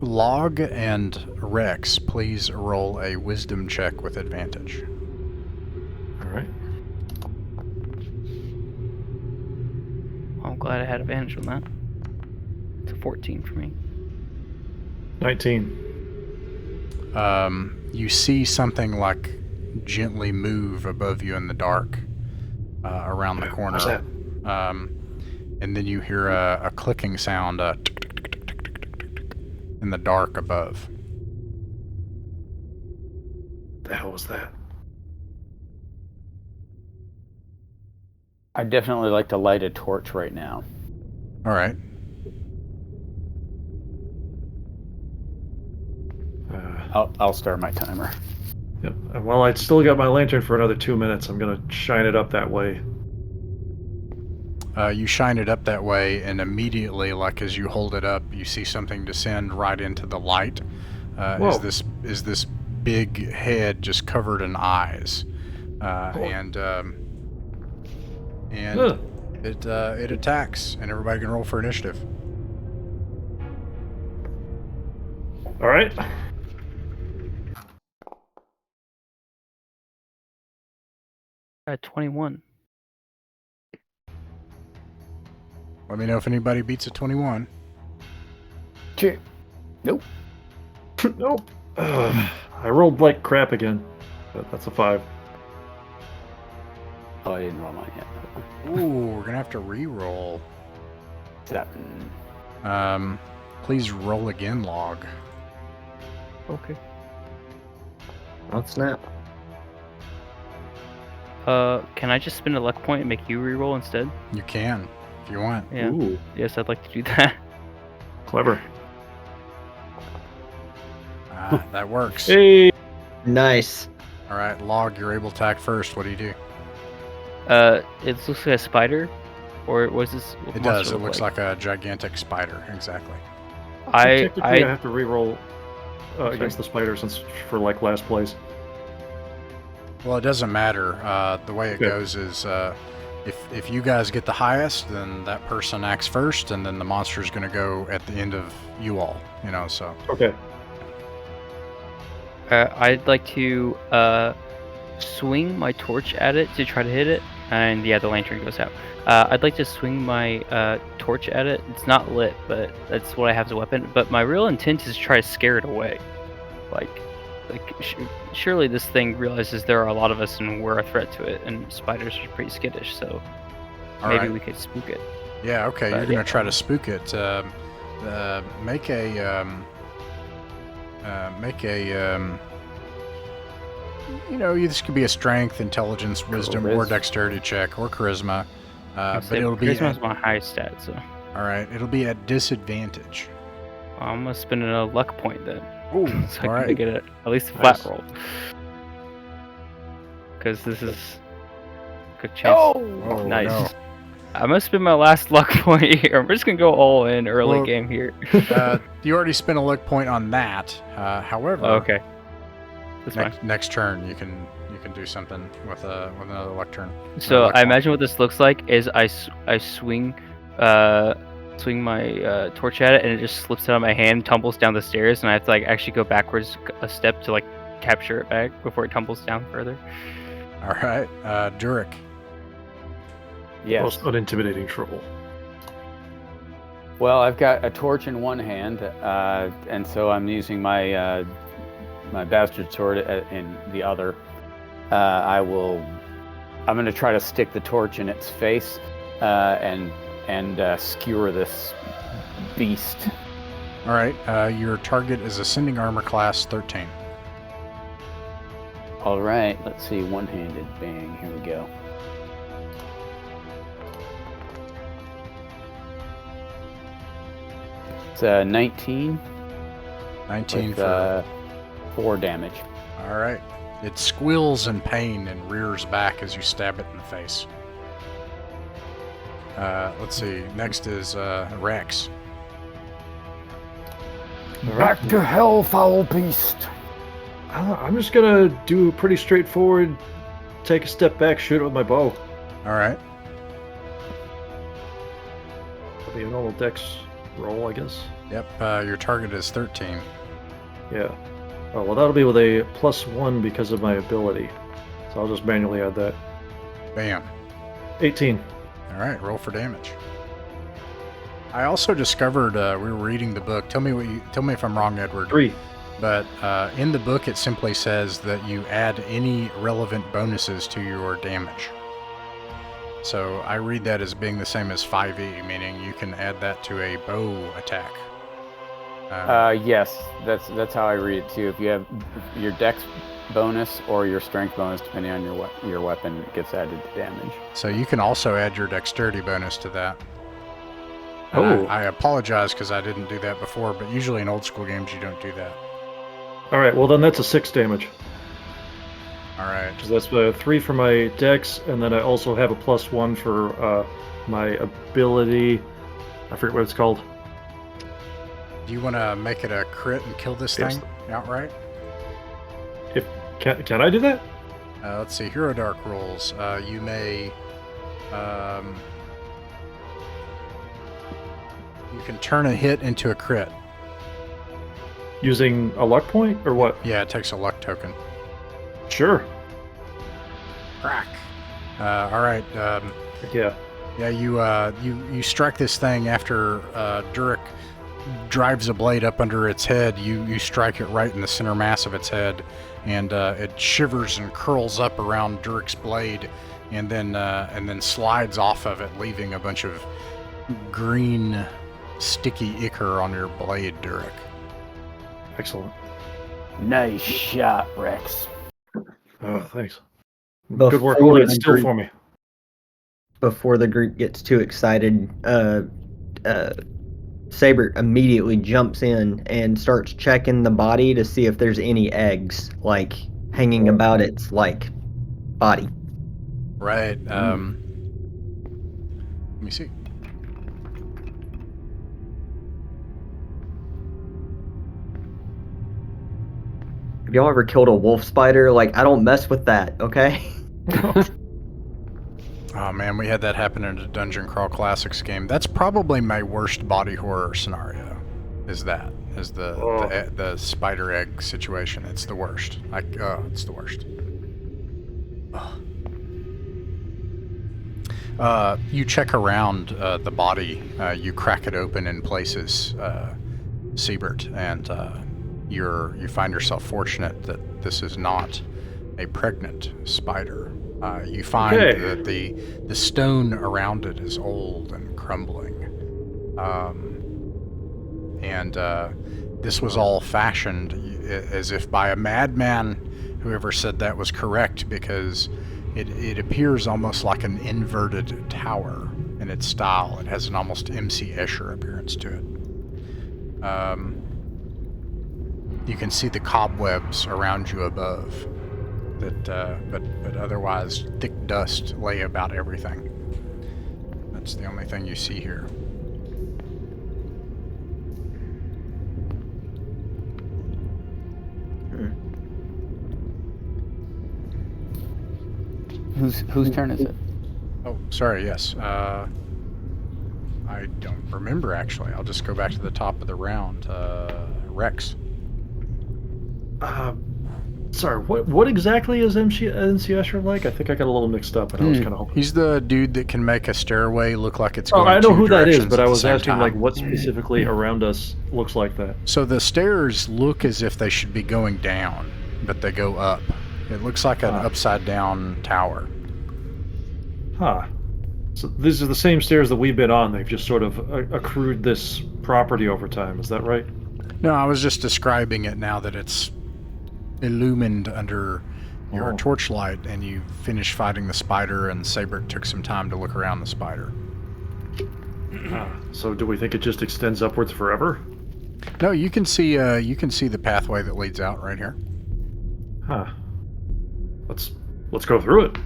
Log and Rex, please roll a wisdom check with advantage. All right. I'm glad I had advantage on that. It's a 14 for me. 19. You see something like gently move above you in the dark around the corner. What's that? And then you hear a clicking sound in the dark above. The hell was that? I'd definitely like to light a torch right now. All right. I'll start my timer. Yep. And while I'd still got my lantern for another 2 minutes, I'm gonna shine it up that way. You shine it up that way, and immediately, like as you hold it up, you see something descend right into the light. Whoa. Is this big head just covered in eyes, and Ugh. it attacks, and everybody can roll for initiative. All right. 21. Let me know if anybody beats a 21. Nope. Nope. I rolled like crap again, but that's a 5. Oh, I didn't roll mine yet. Ooh, we're gonna have to re-roll. 7. Please roll again, Log. Okay. Oh, snap. Can I just spend a luck point and make you reroll instead? You can, if you want. Yeah. Ooh, Yes, I'd like to do that. clever. That works. Hey. Nice. All right, Log, you're able to attack first. What do you do? It looks like a spider, or was this? It does. It looks like a gigantic spider. Exactly. Technically, I I have to re-roll against the spider since for like last place. Well, it doesn't matter. The way it Okay. goes is if you guys get the highest, then that person acts first, and then the monster is going to go at the end of you all. You know, so. Okay. I'd like to swing my torch at it to try to hit it, and yeah, the lantern goes out. I'd like to swing my torch at it. It's not lit, but that's what I have as a weapon. But my real intent is to try to scare it away. Surely this thing realizes there are a lot of us and we're a threat to it, and spiders are pretty skittish, so All maybe right. we could spook it. Yeah. Okay. But You're going yeah. to try to spook it. Make a. This could be a strength, intelligence, wisdom, or Charisma. dexterity check, or charisma. But Except it'll be. Charisma's my highest stat, so All right. It'll be at disadvantage. I'm gonna spend a luck point then, Ooh. so I all can right. make it at least a flat Nice. roll. Because this is good chance. Oh, Nice. no. I'm gonna spend my last luck point here. I'm just gonna go all in early Well, game here. You already spent a luck point on that. However, Okay. That's fine. next turn you can do something with another luck turn. So luck I point. imagine what this looks like is I swing my torch at it, and it just slips out of my hand, tumbles down the stairs, and I have to like actually go backwards a step to like capture it back before it tumbles down further. All right, Durik. Yes. Most unintimidating trouble. Well, I've got a torch in one hand, and so I'm using my my bastard sword in the other. I'm going to try to stick the torch in its face and skewer this beast. All right, your target is ascending armor class 13. All right, let's see, one-handed bang. Here we go. It's 19. 19 with, for 4 damage. All right. It squeals in pain and rears back as you stab it in the face. Let's see. Next is Rex. Back to hell, foul beast. I'm just gonna do pretty straightforward. Take a step back, shoot it with my bow. All right. That'll be a normal dex roll, I guess. Yep. Your target is 13. Yeah. Oh, well, that'll be with a +1 because of my ability. So I'll just manually add that. Bam. 18. All right. Roll for damage. I also discovered we were reading the book. Tell me if I'm wrong, Edward. 3. But in the book, it simply says that you add any relevant bonuses to your damage. So I read that as being the same as 5e, meaning you can add that to a bow attack. Yes, that's how I read it too. If you have your dex bonus or your strength bonus, depending on your weapon, it gets added to damage. So you can also add your dexterity bonus to that. Oh. I apologize because I didn't do that before, but usually in old school games you don't do that. Alright, well then that's a 6 damage. All right. Because that's 3 for my dex, and then I also have a +1 for my ability. I forget what it's called. Do you want to make it a crit and kill this Yes. thing outright? Can I do that? Let's see. Hero Dark rules. You may... you can turn a hit into a crit. Using a luck point, or what? Yeah, it takes a luck token. Sure. Crack. All right. Yeah. Yeah, you strike this thing after Durik drives a blade up under its head. You strike it right in the center mass of its head, and it shivers and curls up around Durik's blade, and then slides off of it, leaving a bunch of green, sticky ichor on your blade, Durik. Excellent. Nice shot, Rex. Oh, thanks. Before Good work holding it the still group- for me. Before the group gets too excited, Saber immediately jumps in and starts checking the body to see if there's any eggs like hanging about its body. Right. Let me see. Have y'all ever killed a wolf spider? I don't mess with that, okay? Oh man, we had that happen in a Dungeon Crawl Classics game. That's probably my worst body horror scenario. Is the spider egg situation? It's the worst. It's the worst. You check around the body. You crack it open in places, Siebert, and you find yourself fortunate that this is not a pregnant spider. You find that the stone around it is old and crumbling. And this was all fashioned as if by a madman. Whoever said that was correct, because it appears almost like an inverted tower in its style. It has an almost M.C. Escher appearance to it. You can see the cobwebs around you above. But otherwise, thick dust lay about everything. That's the only thing you see here. Whose turn is it? Oh, sorry, yes. I don't remember, actually. I'll just go back to the top of the round. Rex. Sorry, what exactly is MC Escher like? I think I got a little mixed up, and I was kind of hoping. He's the dude that can make a stairway look like it's Oh, going I know two who that is, directions but at I the was same asking, time. like, what specifically around us looks like that. So the stairs look as if they should be going down, but they go up. It looks like an upside-down tower. Huh. So these are the same stairs that we've been on. They've just sort of accrued this property over time. Is that right? No, I was just describing it now that it's illumined under your torchlight, and you finished fighting the spider, and Saber took some time to look around the spider. So do we think it just extends upwards forever? No, you can see the pathway that leads out right here. Huh. Let's go through it.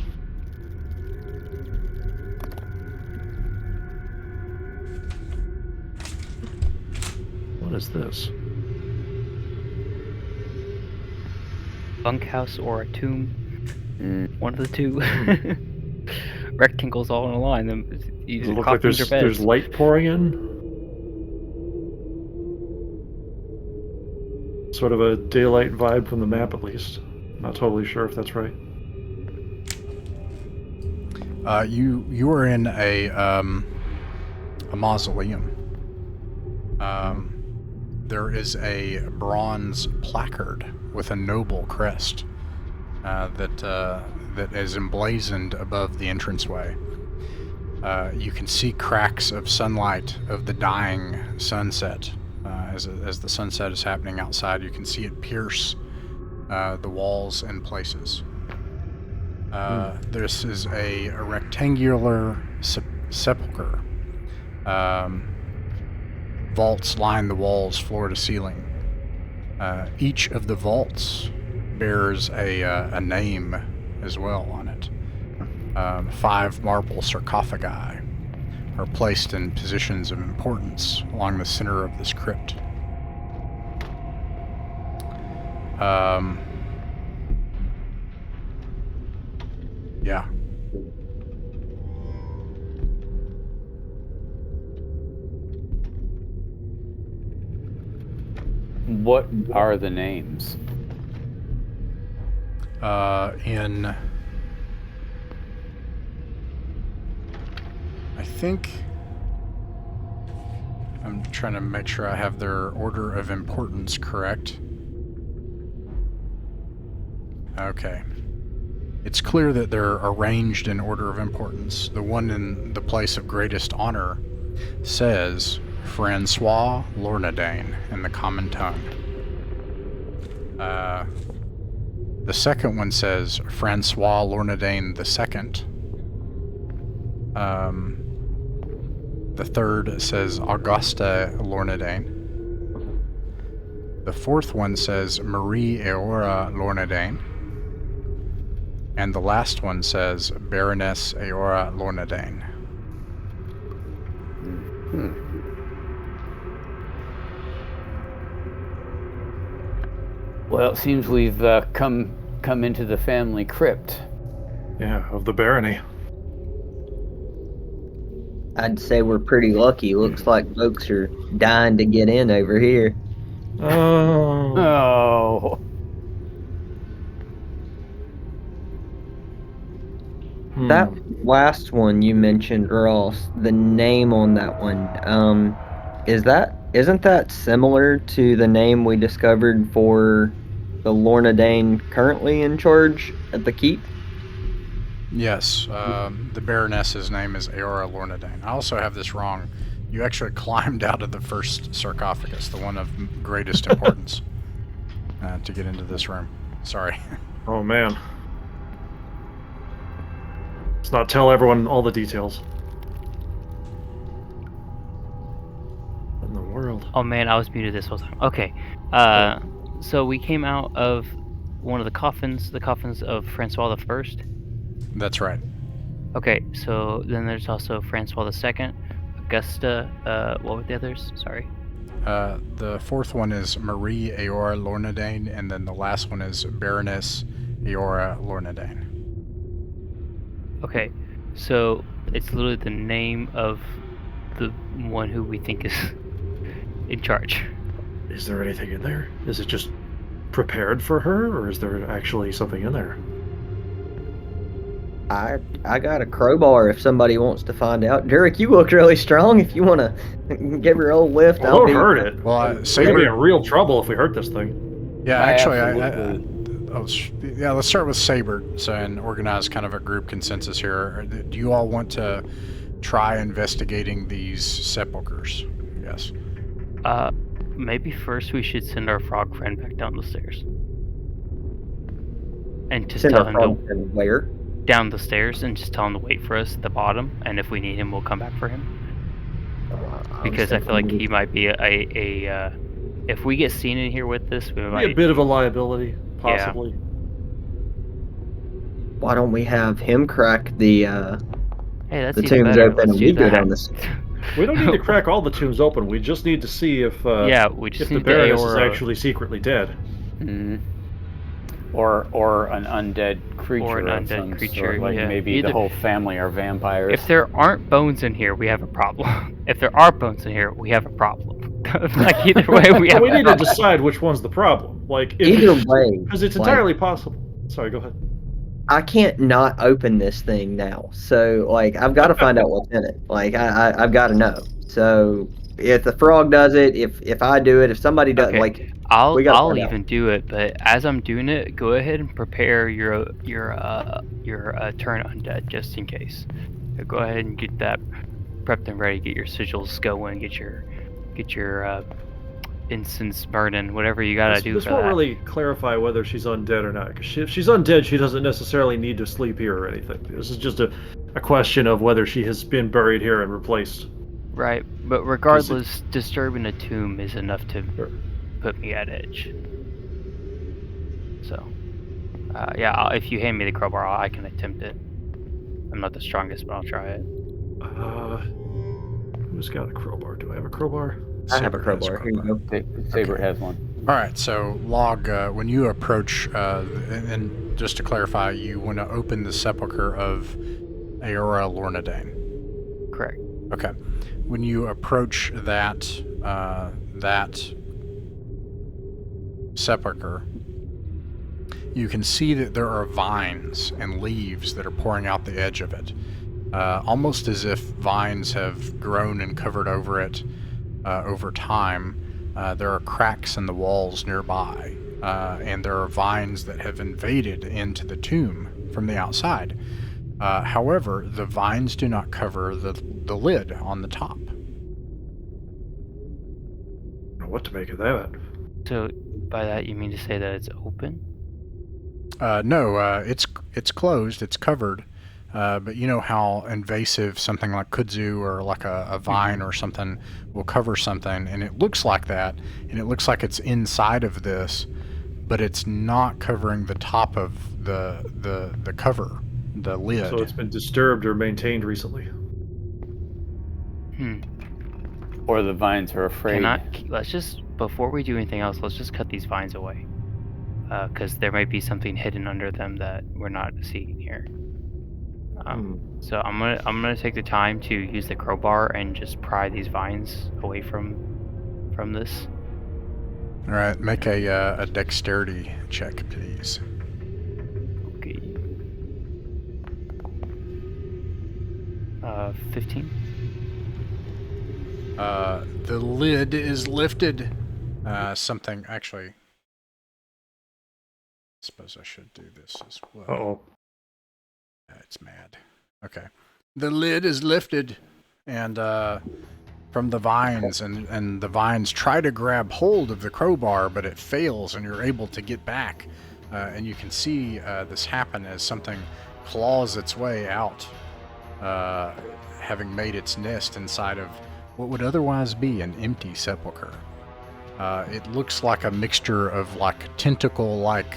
What is this? Bunkhouse or a tomb. One of the two. Rectangles all in a line. Does Either it look like coffins or beds. there's light pouring in? Sort of a daylight vibe from the map, at least. Not totally sure if that's right. You are in a mausoleum. There is a bronze placard with a noble crest that is emblazoned above the entranceway. You can see cracks of sunlight of the dying sunset. As the sunset is happening outside, you can see it pierce the walls in places. This is a rectangular sepulcher. Vaults line the walls floor to ceiling. Each of the vaults bears a name as well on it. 5 marble sarcophagi are placed in positions of importance along the center of this crypt. Yeah. What are the names? I think I'm trying to make sure I have their order of importance correct. Okay. It's clear that they're arranged in order of importance. The one in the place of greatest honor says Francois Lornedain in the common tongue. The second one says Francois Lornedain II. The third says Auguste Lornedain. The fourth one says Marie Eora Lornedain. And the last one says Baroness Eora Lornedain. Well, it seems we've come into the family crypt. Yeah, of the barony. I'd say we're pretty lucky. Looks like folks are dying to get in over here. Oh. Oh. That last one you mentioned, Ross, the name on that one, isn't that similar to the name we discovered for the Lornedain currently in charge at the keep? Yes, the Baroness's name is Eora Lornedain. I also have this wrong. You actually climbed out of the first sarcophagus, the one of greatest importance, to get into this room. Sorry. Oh, man. Let's not tell everyone all the details. What in the world? Oh man, I was muted this whole time. Okay. So we came out of one of the coffins of Francois the First. That's right. Okay, so then there's also Francois II, Augusta. What were the others? Sorry. The fourth one is Marie Aora Lornedain, and then the last one is Baroness Aora Lornedain. Okay, so it's literally the name of the one who we think is in charge. Is there anything in there? Is it just prepared for her, or is there actually something in there? I got a crowbar if somebody wants to find out. Derek, you look really strong. If you want to give her a old lift, Well, don't hurt it. Well, We're gonna be in Saber. real trouble if we hurt this thing. Yeah, I actually, absolutely- let's start with Saber, so and organize kind of a group consensus here. Do you all want to try investigating these sepulchers? Yes. Maybe first we should send our frog friend back down the stairs. And just Send tell our him frog friend where? down the stairs and just tell him to wait for us at the bottom, and if we need him, we'll come back for him. Because I feel like he might be a if we get seen in here with this, we Be a might. bit of a liability, possibly. Why don't we have him crack the Hey, that's the even tombs better. open Let's and do we go that. down this? We don't need to crack all the tombs open. We just need to see if Yeah, we just if the need Baroness is Aora- actually secretly dead. Mhm. Or an undead creature. Or an of undead some creature, sort, like yeah. maybe Either- the whole family are vampires. If there aren't bones in here, we have a problem. If there are bones in here, we have a problem. Like either way, we have. we a need to problem. decide which one's the problem. Like Either way, because it's like, entirely possible. Sorry, go ahead. I can't not open this thing now. So like I've got to find out what's in it. Like I've got to know. So if the frog does it, if I do it, if somebody does, Okay. like we I'll gotta find out. even do it, but as I'm doing it, go ahead and prepare your turn undead just in case. So go ahead and get that prepped and ready. Get your sigils going. Get your incense burning. Whatever you gotta do This for won't that. really clarify whether she's undead or not. Because if she's undead, she doesn't necessarily need to sleep here or anything. This is just a question of whether she has been buried here and replaced. Right, but regardless, disturbing a tomb is enough to put me at edge. So, yeah, if you hand me the crowbar, I can attempt it. I'm not the strongest, but I'll try it. Who's got a crowbar? Do I have a crowbar? I have a Saber has crowbar. Here you go. Saber Okay. has one. All right, so Log, when you approach, and just to clarify, you want to open the sepulcher of Aora Lornedain. Correct. Okay. When you approach that sepulcher, you can see that there are vines and leaves that are pouring out the edge of it, almost as if vines have grown and covered over it over time. There are cracks in the walls nearby, and there are vines that have invaded into the tomb from the outside. However, the vines do not cover the lid on the top. I don't know what to make of that. So, by that you mean to say that it's open? No, it's closed. It's covered. But you know how invasive something like kudzu or like a vine or something will cover something, and it looks like that, and it looks like it's inside of this, but it's not covering the top of the cover, the lid. So it's been disturbed or maintained recently. Or the vines are afraid. Let's just, before we do anything else, let's just cut these vines away. Because there might be something hidden under them that we're not seeing here. So I'm gonna take the time to use the crowbar and just pry these vines away from this. All right, make a dexterity check, please. Okay. 15. The lid is lifted. Something actually. I suppose I should do this as well. Uh-oh. It's mad. Okay. The lid is lifted, and from the vines, and the vines try to grab hold of the crowbar, but it fails, and you're able to get back. And you can see this happen as something claws its way out, having made its nest inside of what would otherwise be an empty sepulcher. It looks like a mixture of like tentacle-like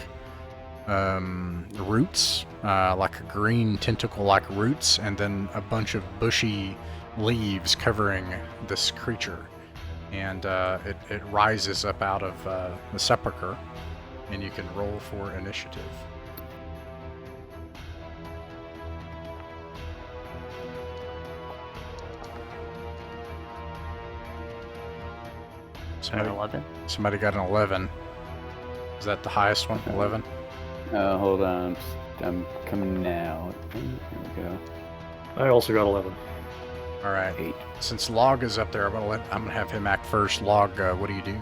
roots, like a green tentacle-like roots, and then a bunch of bushy leaves covering this creature. And it rises up out of the sepulcher, and you can roll for initiative. An 11. Somebody got an 11. Is that the highest one? 11? Hold on. I'm coming now. Here we go. I also got 11. All right. 8. Since Log is up there, I'm gonna have him act first. Log, what do you do?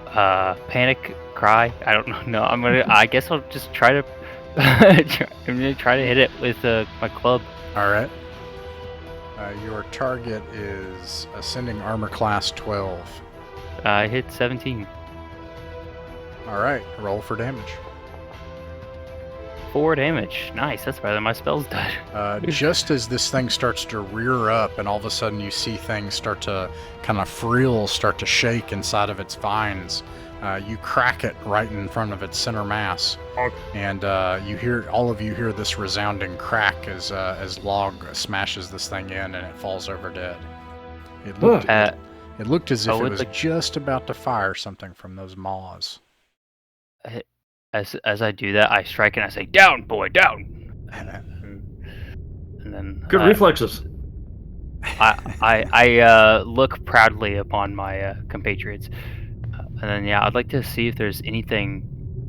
Panic, cry. I don't know. No, I guess I'll just try to. I'm gonna try to hit it with my club. All right. Your target is Ascending Armor Class 12. I hit 17. All right. Roll for damage. 4 damage. Nice. That's better than my spells did. Just as this thing starts to rear up, and all of a sudden you see things start to kind of frill, start to shake inside of its vines. You crack it right in front of its center mass, and all of you hear this resounding crack as Log smashes this thing in, and it falls over dead. It looked as if it was just about to fire something from those maws. As I do that, I strike and I say, "Down, boy, down!" And then Good reflexes. I look proudly upon my compatriots, and then I'd like to see if there's anything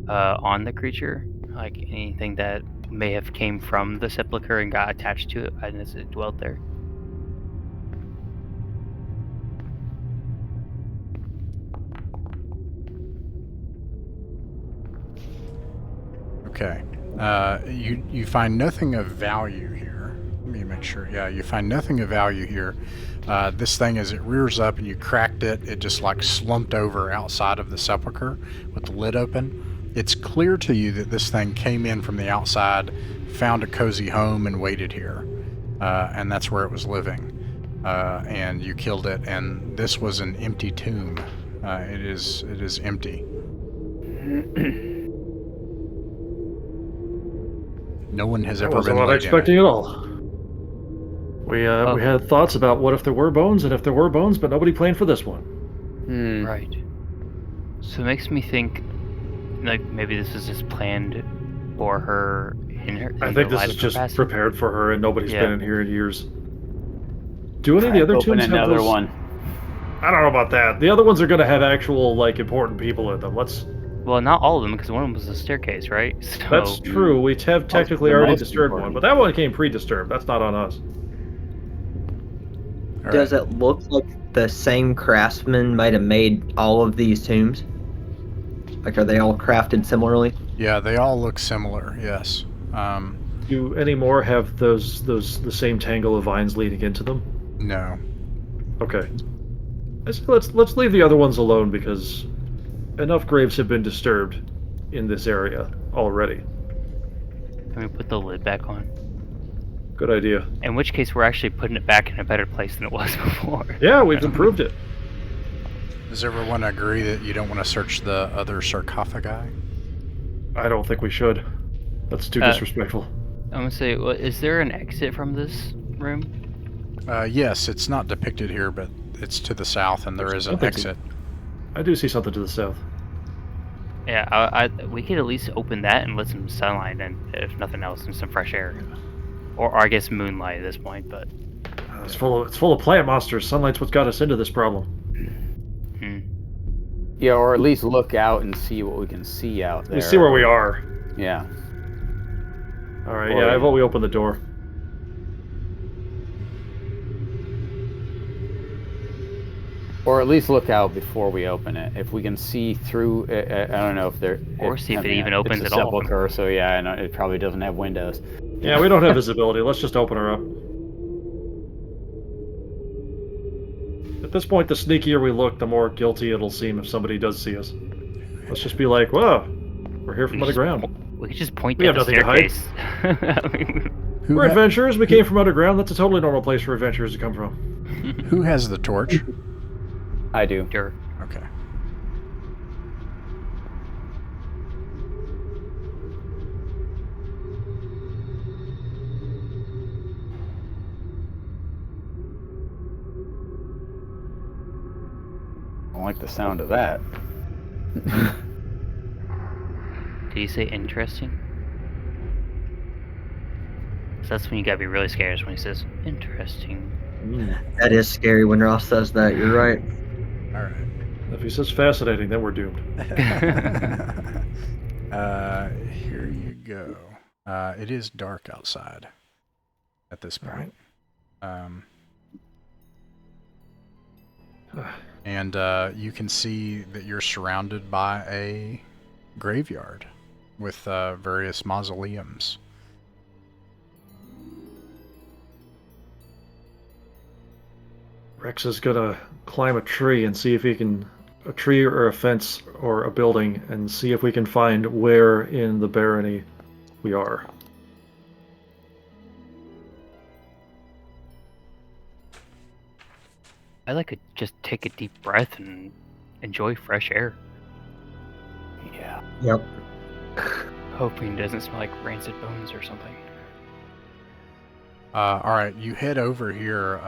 on the creature, like anything that may have came from the sepulcher and got attached to it as it dwelt there. Okay. You find nothing of value here. Let me make sure. Yeah, you find nothing of value here. This thing, as it rears up and you cracked it, it just like slumped over outside of the sepulcher with the lid open. It's clear to you that this thing came in from the outside, found a cozy home, and waited here. And that's where it was living. And you killed it, and this was an empty tomb. It is empty. No one has ever been not expecting at all. We had thoughts about what if there were bones and if there were bones, but nobody planned for this one. Right. So it makes me think, like maybe this is just planned for her in her. I think this is just prepared for her, and nobody's been in here in years. Do any of the other tombs have another those? one? I don't know about that. The other ones are going to have actual important people in them. Well, not all of them, because one of them was a staircase, right? So, that's true. We have technically already disturbed one, but that one came pre-disturbed. That's not on us. Does it look like the same craftsman might have made all of these tombs? Like, are they all crafted similarly? Yeah, they all look similar. Yes. Do any more have the same tangle of vines leading into them? No. Okay. Let's leave the other ones alone, because enough graves have been disturbed in this area already. Can we put the lid back on? Good idea. In which case, we're actually putting it back in a better place than it was before. Yeah, we've improved it. Does everyone agree that you don't want to search the other sarcophagi? I don't think we should. That's too disrespectful. I'm gonna say, is there an exit from this room? Yes, it's not depicted here, but it's to the south, and there is an exit. I do see something to the south. Yeah, we could at least open that and let some sunlight in, if nothing else, and some fresh air. Or I guess moonlight at this point, but... It's full of plant monsters. Sunlight's what got us into this problem. Yeah, or at least look out and see what we can see out there. We see where we are. Yeah. Alright, I vote we open the door. Or at least look out before we open it. If we can see through, I don't know if there... Or see if it even opens at all. It's a sepulcher, so yeah, I know it probably doesn't have windows. Yeah, we don't have visibility. Let's just open her up. At this point, the sneakier we look, the more guilty it'll seem if somebody does see us. Let's just be like, whoa, we're here from underground. We could just point we at have the nothing staircase. We're adventurers. We came from underground. That's a totally normal place for adventurers to come from. Who has the torch? I do. Sure. Okay. like the sound of that. Did he say interesting? 'Cause that's when you gotta be really scared, is when he says interesting. That is scary when Ross says that. You're right. All right. If he says fascinating, then we're doomed. Here you go. It is dark outside at this point. And you can see that you're surrounded by a graveyard with various mausoleums. Rex is gonna climb a tree and see if he can, a tree or a fence or a building, and see if we can find where in the barony we are. I like to just take a deep breath and enjoy fresh air. Yeah. Yep. Hoping it doesn't smell like rancid bones or something. All right, you head over here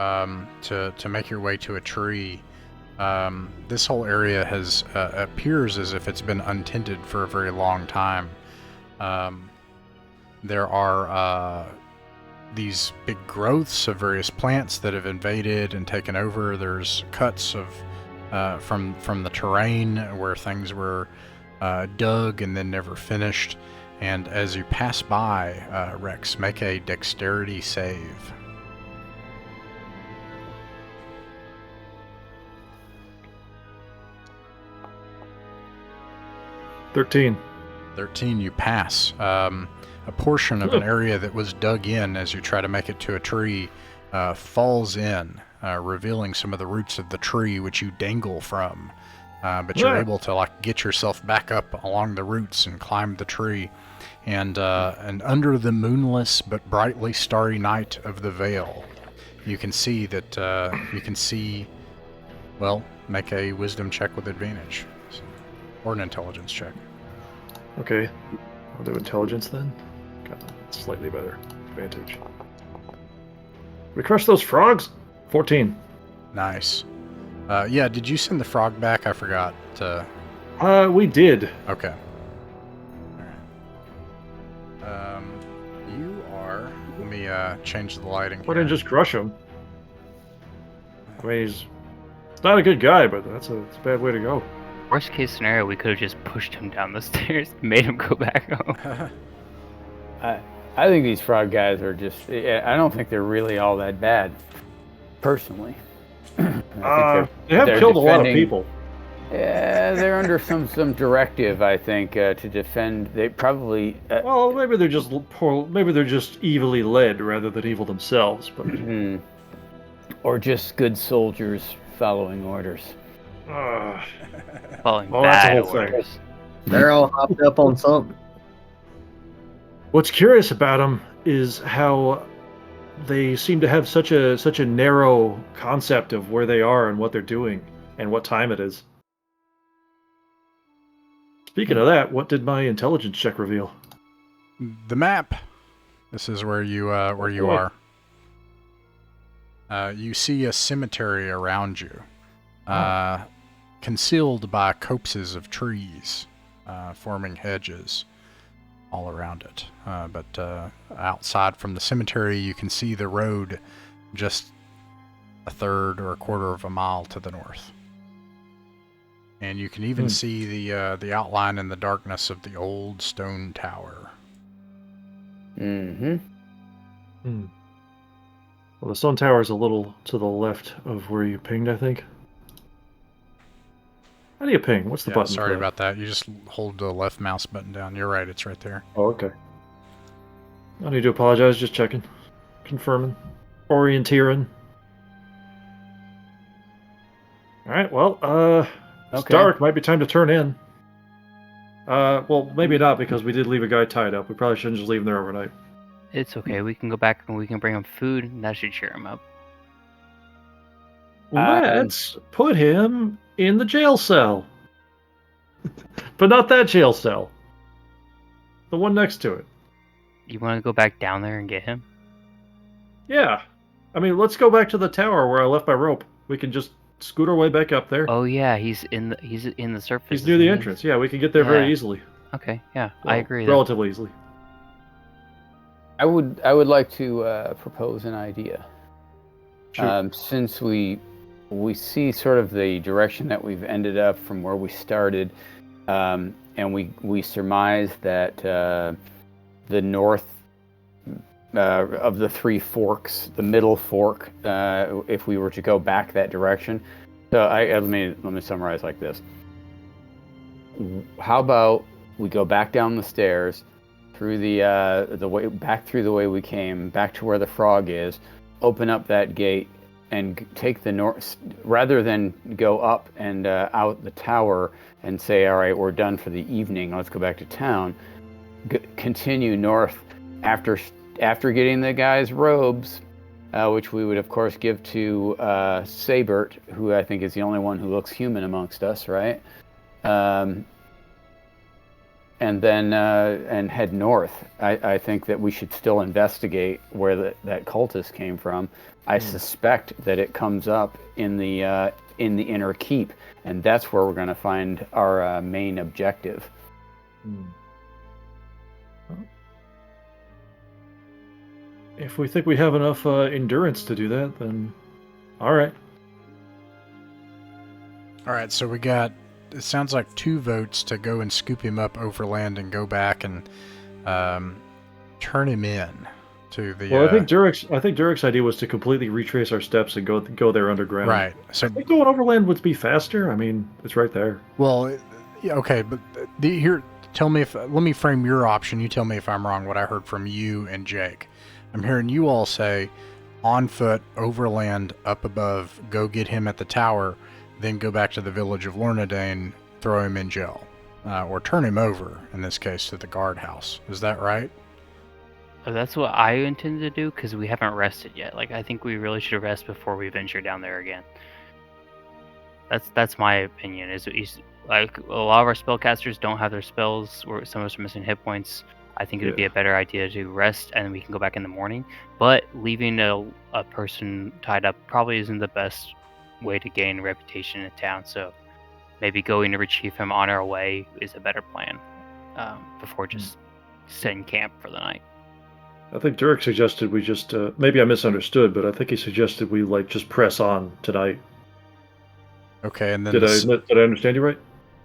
to make your way to a tree. This whole area has appears as if it's been untended for a very long time. There are these big growths of various plants that have invaded and taken over. There's cuts of from the terrain where things were dug and then never finished. And as you pass by, Rex, make a dexterity save. "13." 13, you pass. A portion of an area that was dug in as you try to make it to a tree falls in, revealing some of the roots of the tree which you dangle from. But you're able to get yourself back up along the roots and climb the tree. And under the moonless but brightly starry night of the Vale, you can see that well, make a wisdom check with advantage, or an intelligence check. Okay, I'll do intelligence then. Got slightly better advantage. We crushed those frogs. 14. Nice. Yeah, did you send the frog back? I forgot. We did. Okay. You are. Let me change the lighting. Why didn't just crush him? I mean, he's not a good guy, but it's a bad way to go. Worst case scenario, we could have just pushed him down the stairs, made him go back home. I think these frog guys are just. I don't think they're really all that bad, personally. They have killed a lot of people. Yeah, they're under some directive, I think, to defend. They probably. Well, maybe they're just poor. Maybe they're just evilly led rather than evil themselves. But or just good soldiers following orders. Following well, that's the bad whole thing. orders. They're all hopped up on something. What's curious about them is how they seem to have such a narrow concept of where they are and what they're doing and what time it is. Speaking of that, what did my intelligence check reveal? The map. This is where you are. You see a cemetery around you, concealed by copses of trees, forming hedges all around it. But outside from the cemetery, you can see the road just a third or a quarter of a mile to the north. And you can even see the outline in the darkness of the old stone tower. Mm-hmm. Well, the stone tower is a little to the left of where you pinged, I think. How do you ping? What's the button? Sorry for about that. You just hold the left mouse button down. You're right, it's right there. Oh, okay. No need to apologize, just checking. Confirming. Orienteering. Alright, well, it's dark. Might be time to turn in. Well, maybe not, because we did leave a guy tied up. We probably shouldn't just leave him there overnight. It's okay. We can go back and we can bring him food, and that should cheer him up. Let's put him in the jail cell. But not that jail cell. The one next to it. You want to go back down there and get him? Yeah. I mean, let's go back to the tower where I left my rope. We can just scoot our way back up there. Oh yeah, he's in the surface. He's near the isn't he? entrance. Yeah, we can get there very Yeah. easily. Okay, yeah, I Well, agree. Then. Relatively easily. I would like to propose an idea. Shoot. Since we see sort of the direction that we've ended up from where we started, and we surmise that the north of the three forks, the middle fork, if we were to go back that direction. So let me summarize like this. How about we go back down the stairs through the way back through the way we came, back to where the frog is, open up that gate and take the north, rather than go up and out the tower and say, all right, we're done for the evening, let's go back to town. Continue north after getting the guy's robes, which we would of course give to Sabert, who I think is the only one who looks human amongst us, right? And then and head north. I think that we should still investigate where that cultist came from. I suspect that it comes up in the inner keep, and that's where we're going to find our main objective. If we think we have enough endurance to do that, then all right. All right, so we got, it sounds like 2 votes to go and scoop him up overland and go back and turn him in to the. Well, I think Durek's idea was to completely retrace our steps and go there underground. Right. So I think going overland would be faster. I mean, it's right there. Well, yeah, okay, but here, tell me let me frame your option. You tell me if I'm wrong. What I heard from you and Jake, I'm hearing you all say, on foot, overland, up above, go get him at the tower, then go back to the village of Lornedain, throw him in jail, or turn him over, in this case, to the guardhouse. Is that right? That's what I intend to do because we haven't rested yet. Like I think we really should rest before we venture down there again. That's my opinion. Is like a lot of our spellcasters don't have their spells, or some of us are missing hit points. I think it would be a better idea to rest and then we can go back in the morning. But leaving a person tied up probably isn't the best way to gain a reputation in town. So maybe going to retrieve him on our way is a better plan before just setting camp for the night. I think Durek suggested we just maybe I misunderstood, but I think he suggested we just press on tonight. Okay, and then did I understand you right?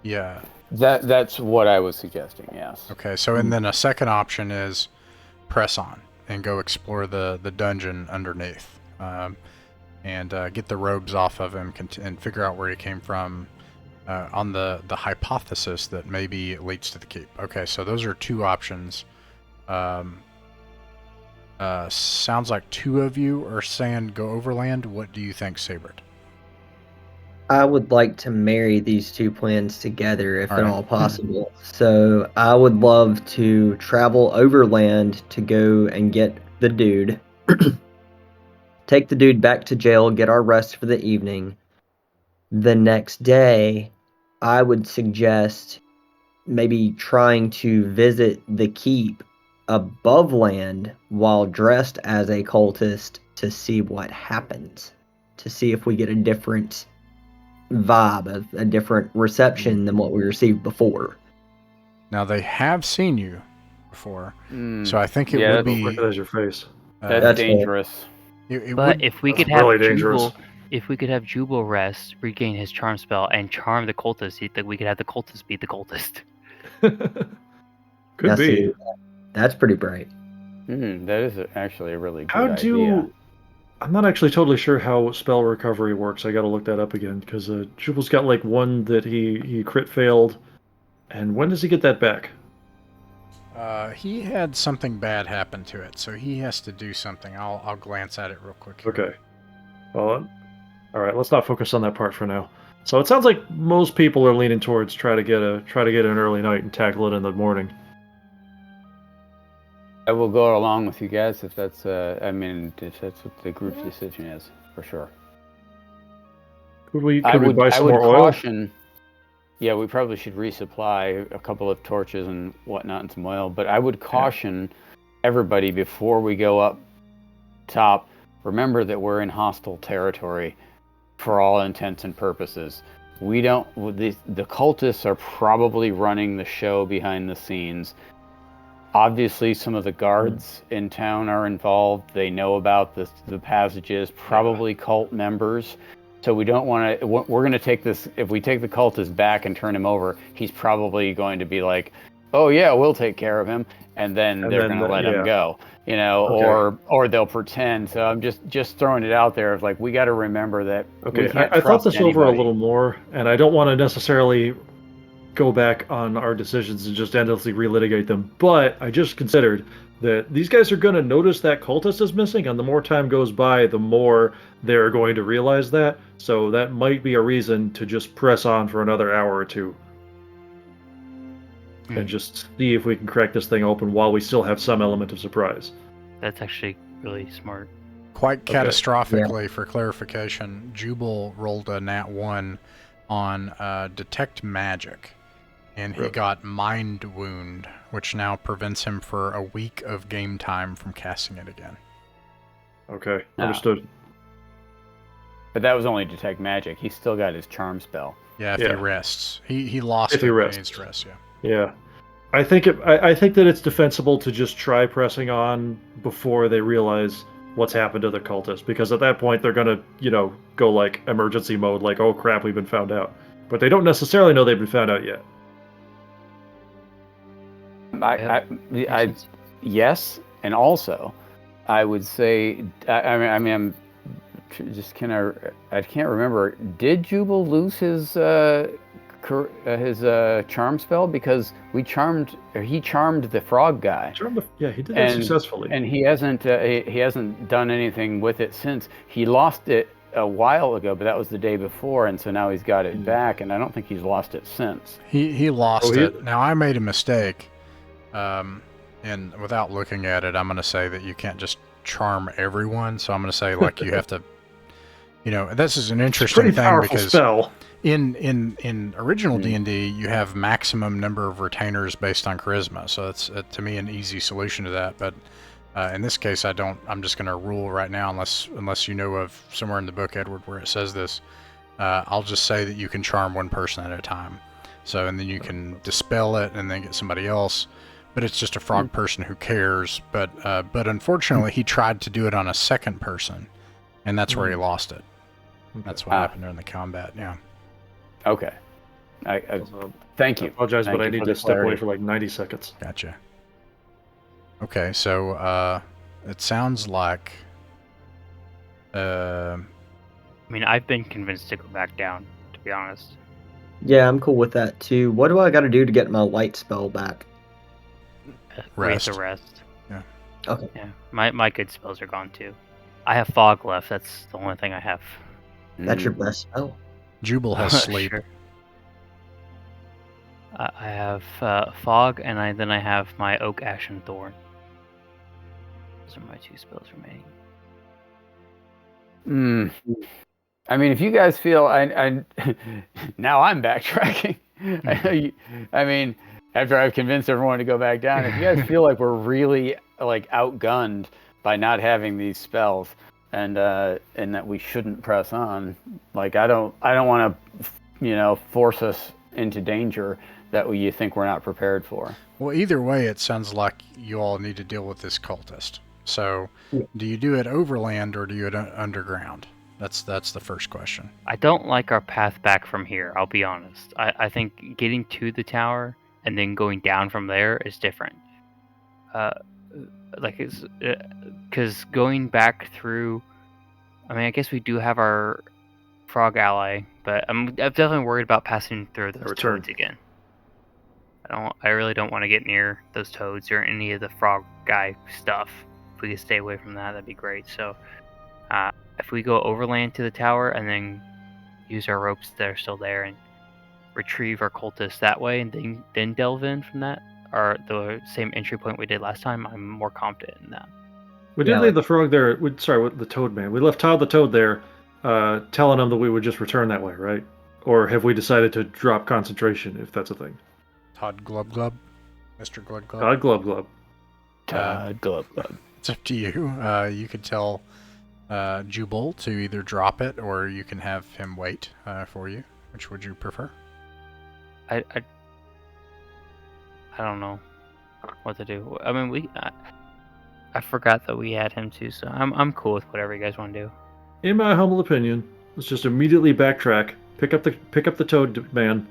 Yeah. That's what I was suggesting. Yes. Okay, so and then a second option is press on and go explore the dungeon underneath, and get the robes off of him and figure out where he came from, on the hypothesis that maybe it leads to the keep. Okay, so those are 2 options. Sounds like 2 of you are saying go overland. What do you think, Sabert? I would like to marry these 2 plans together if All at right. all possible. So I would love to travel overland to go and get the dude, take the dude back to jail, get our rest for the evening. The next day, I would suggest maybe trying to visit the keep above land while dressed as a cultist to see what happens, to see if we get a different vibe, a different reception than what we received before. Now they have seen you before, so I think it would be. Recognize your face. That's dangerous. But if we could really have dangerous. Jubal rest, regain his charm spell, and charm the cultist, that we could have the cultist beat the cultist. Could be. That's pretty bright. That is actually a really good idea. idea. I'm not actually totally sure how spell recovery works. I got to look that up again because Jubal's got one that he crit failed, and when does he get that back? He had something bad happen to it, so he has to do something. I'll glance at it real quick here. Okay. Well, all right. Let's not focus on that part for now. So it sounds like most people are leaning towards try to get an early night and tackle it in the morning. I will go along with you guys if that's if that's what the group's decision is, for sure. Could we buy some more oil? Caution. Yeah, we probably should resupply a couple of torches and whatnot and some oil. But I would caution everybody before we go up top. Remember that we're in hostile territory. for all intents and purposes. We don't. The cultists are probably running the show behind the scenes. Obviously, some of the guards in town are involved. They know about the passages. Probably cult members. So we don't want to. We're going to take this. If we take the cultist back and turn him over, he's probably going to be like, "Oh yeah, we'll take care of him," and then they're going to let him go. You know, Okay. or they'll pretend. So I'm just throwing it out there. Of like, we got to remember that. Okay, We can't I thought trust this over a anybody. little more, and I don't want to necessarily go back on our decisions and just endlessly relitigate them, but I just considered that these guys are going to notice that cultist is missing, and the more time goes by, the more they're going to realize that. So that might be a reason to just press on for another hour or two and just see if we can crack this thing open while we still have some element of surprise. That's actually really smart. Quite catastrophically, for clarification, Jubal rolled a nat 1 on Detect Magic, and he got Mind Wound, which now prevents him for a week of game time from casting it again. Okay, understood. But that was only Detect Magic. He still got his charm spell. Yeah, if he rests. He lost If it he when rests. he needs to rest, yeah. Yeah. I think that it's defensible to just try pressing on before they realize what's happened to the cultists, because at that point they're gonna, go like emergency mode, like, oh crap, we've been found out. But they don't necessarily know they've been found out yet. Yes, and also, I would say, I can't remember. Did Jubal lose his charm spell, because he charmed the frog guy? He did that successfully. And he hasn't done anything with it since. He lost it a while ago, but that was the day before, and so now he's got it back, and I don't think he's lost it since. He lost it. Now, I made a mistake, and without looking at it, I'm going to say that you can't just charm everyone, so I'm going to say, like, you have to, this is an interesting thing, because spell. in original D&D, you have maximum number of retainers based on charisma, so it's to me an easy solution to that. But in this case, I'm just going to rule right now, unless you know of somewhere in the book, Edward, where it says this. I'll just say that you can charm one person at a time. So, and then you can dispel it and then get somebody else. But it's just a frog person who cares. But unfortunately, he tried to do it on a second person, and that's where he lost it. That's what happened during the combat. Yeah. Okay. Thank you. I apologize, Thank but I you need for to the step away clarity. for like 90 seconds. Gotcha. Okay, so it sounds like I mean, I've been convinced to go back down, to be honest. Yeah, I'm cool with that too. What do I got to do to get my light spell back? Rest. The rest. Yeah. Okay. Yeah, my good spells are gone too. I have fog left. That's the only thing I have. That's your best spell. Jubal has sleep. Sure. I have fog, and then I have my oak, ash, and thorn. Those are my 2 spells remaining. I mean, if you guys feel, now I'm backtracking. I mean, after I've convinced everyone to go back down, if you guys feel like we're really like outgunned by not having these spells, and that we shouldn't press on, like I don't want to, force us into danger that you think we're not prepared for. Well, either way, it sounds like you all need to deal with this cultist. So, do you do it overland or do you do it underground? That's the first question. I don't like our path back from here, I'll be honest. I think getting to the tower and then going down from there is different. Because going back through, I mean, I guess we do have our frog ally, but I'm definitely worried about passing through those toads again. I really don't want to get near those toads or any of the frog guy stuff. If we could stay away from that, that'd be great. So, if we go overland to the tower and then use our ropes that are still there and retrieve our cultists that way, and then delve in from that, or the same entry point we did last time, I'm more confident in that. We did leave the frog there. The toad man. We left Todd the toad there, telling him that we would just return that way, right? Or have we decided to drop concentration, if that's a thing? Todd Glub Glub? Mr. Glub Glub? Todd Glub Glub. Todd Glub Glub. It's up to you. You could tell Jubal to either drop it or you can have him wait for you. Which would you prefer? I don't know what to do. I mean, I forgot that we had him too, so I'm cool with whatever you guys want to do. In my humble opinion, let's just immediately backtrack. Pick up the toad man.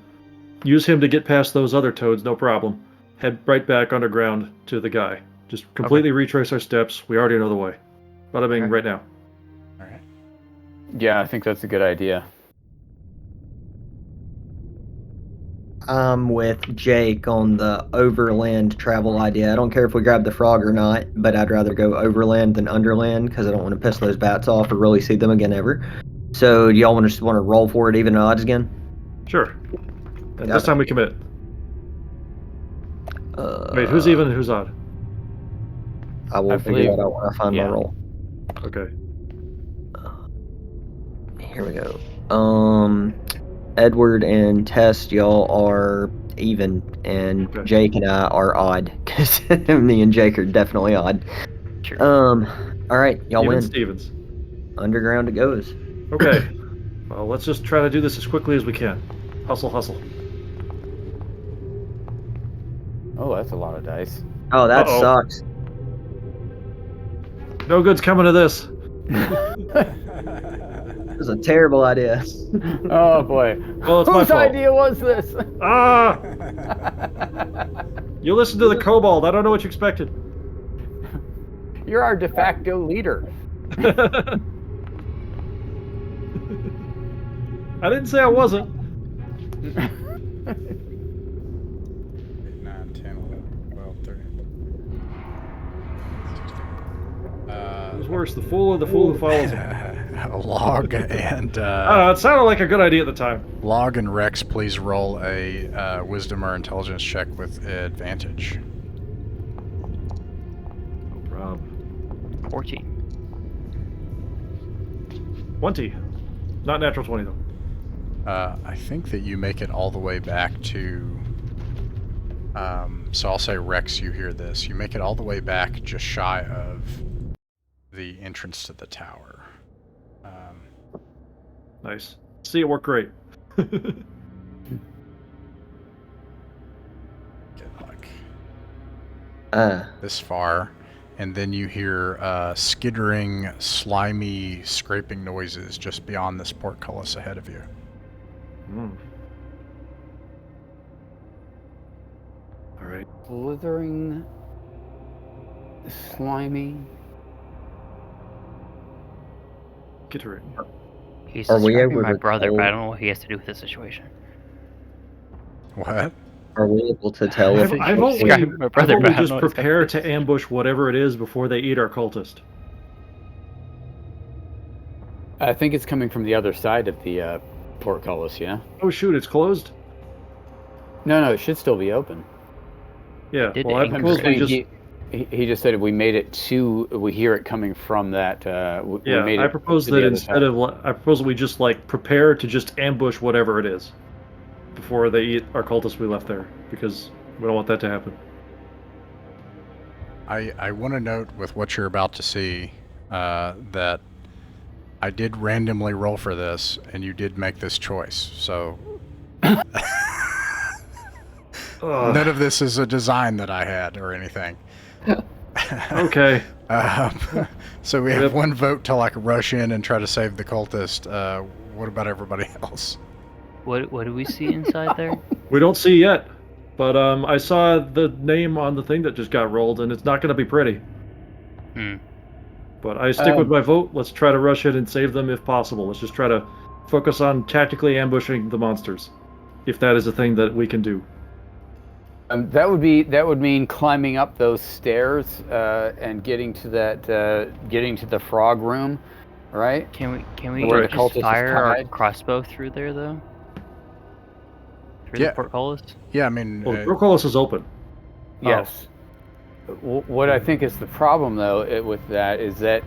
Use him to get past those other toads, no problem. Head right back underground to the guy. Just completely retrace our steps. We already know the way. Bada bing, right now. All right. Yeah, I think that's a good idea. I'm with Jake on the overland travel idea. I don't care if we grab the frog or not, but I'd rather go overland than underland because I don't want to piss those bats off or really see them again ever. So, do y'all just want to roll for it, even odds again? Sure. And Got this it. time we commit. Wait, who's even and who's odd? I will figure that out when I find my roll. Okay. Here we go. Edward and Tess, y'all are even, and Okay. Jake and I are odd because me and Jake are definitely odd. Sure. All right, y'all Even win. Stevens. Underground it goes. Okay. Well, let's just try to do this as quickly as we can. Hustle, hustle. Oh, that's a lot of dice. Oh, that Uh-oh. sucks. No good's coming of this. It was a terrible idea. Oh boy. Well, it's my Whose fault. idea was this? Ah! You listened to the kobold. I don't know what you expected. You're our de facto leader. I didn't say I wasn't. 8, 9, 10, 11, 12, 13. It was worse. The fool or the fool who follows him. Log and It sounded like a good idea at the time. Log and Rex, please roll a wisdom or intelligence check with advantage. No problem. 14. 20. Not natural 20, though. I think that you make it all the way back to... so I'll say, Rex, you hear this. You make it all the way back just shy of the entrance to the tower. Nice. See, it worked great. Get like this far, and then you hear skittering, slimy, scraping noises just beyond this portcullis ahead of you. All right. Slithering, slimy. Get her in. He's Are we describing able my to brother, tell- but I don't know what he has to do with the situation. What? Are we able to tell if I've only, Describe my brother, I've but only I don't just know what's prepare happening. to ambush whatever it is before they eat our cultist. I think it's coming from the other side of the portcullis, yeah? Oh shoot, it's closed? No, it should still be open. Yeah, Did well I the propose we just... He just said we made it to. We hear it coming from that. We made I it propose to that the other instead side. of... I propose we just, like, prepare to just ambush whatever it is before they eat our cultists we left there, because we don't want that to happen. I want to note with what you're about to see that I did randomly roll for this, and you did make this choice. So none of this is a design that I had or anything. Okay. So we have one vote to like rush in and try to save the cultist. What about everybody else? What do we see inside there? We don't see yet, but I saw the name on the thing that just got rolled, and it's not going to be pretty. But I stick with my vote. Let's try to rush in and save them if possible. Let's just try to focus on tactically ambushing the monsters, if that is a thing that we can do. That would mean climbing up those stairs and getting to the frog room, right? Can we Where the just cultist is fire our tied? crossbow through there though? Through Yeah. the portcullis? Yeah, I mean, Well, the portcullis is open. Yes. What I think is the problem, though, with that is that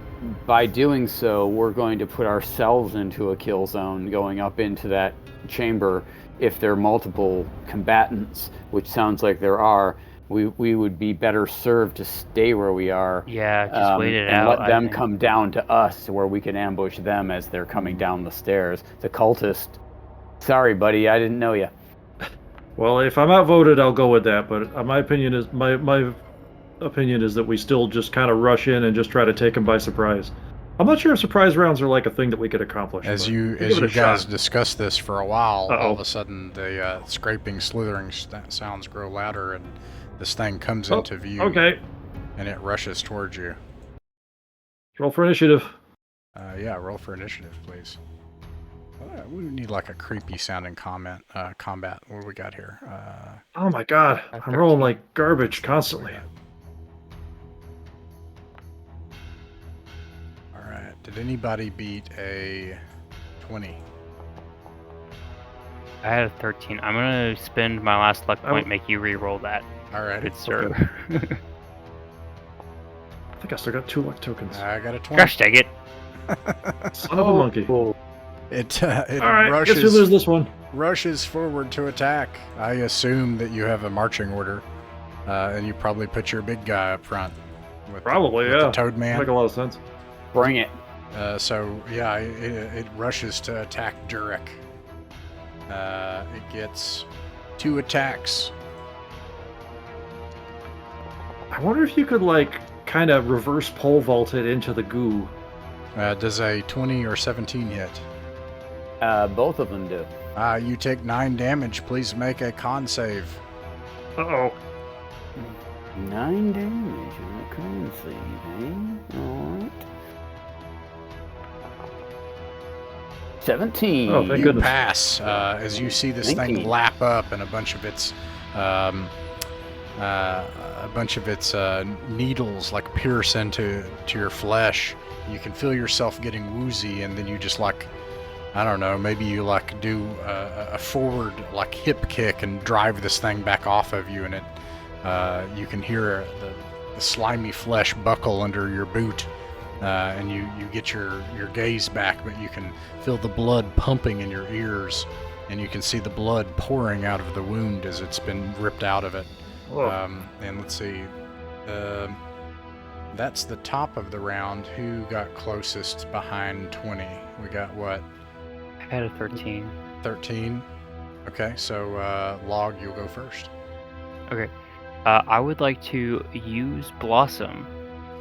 by doing so, we're going to put ourselves into a kill zone going up into that chamber if there are multiple combatants, which sounds like there are, we would be better served to stay where we are. Yeah, just wait it and out. let them come down to us where we can ambush them as they're coming down the stairs. The cultist, sorry, buddy, I didn't know you. Well, if I'm outvoted, I'll go with that. But my opinion is my opinion is that we still just kind of rush in and just try to take them by surprise. I'm not sure if surprise rounds are like a thing that we could accomplish. As but you give it a guys shot. discuss this for a while, Uh-oh. all of a sudden the scraping, slithering sounds grow louder, and this thing comes into view. Okay. And it rushes towards you. Roll for initiative. Yeah, roll for initiative, please. We need like a creepy sounding combat. What do we got here? Oh my god, I'm rolling like garbage constantly. All right. Did anybody beat a 20? I had a 13. I'm gonna spend my last luck Oh. point, make you re-roll that. All right. Good sir. I think I still got 2 luck tokens. I got a 20. Gosh dang it! Son of a monkey. Cool. It Alright, guess we lose this one. rushes forward to attack. I assume that you have a marching order, and you probably put your big guy up front. Probably, with yeah. the Toad Man. Make a lot of sense. Bring it. So yeah, it rushes to attack Durek. It gets 2 attacks. I wonder if you could, like, kind of reverse pole vault it into the goo. Does a 20 or 17 hit? Both of them do. You take 9 damage. Please make a con save. Uh-oh. 9 damage on a con save, eh? Alright. 17. Oh, thank You goodness. pass as you see this thing 19. lap up, and a bunch of its needles like pierce into your flesh. You can feel yourself getting woozy, and then you just like, I don't know, maybe you like do a forward like hip kick and drive this thing back off of you, and it you can hear the slimy flesh buckle under your boot. And you get your gaze back, but you can feel the blood pumping in your ears, and you can see the blood pouring out of the wound as it's been ripped out of it. And let's see, that's the top of the round. Who got closest behind 20? We got what? I had a 13. 13? Okay, so Log, you'll go first. Okay. I would like to use Blossom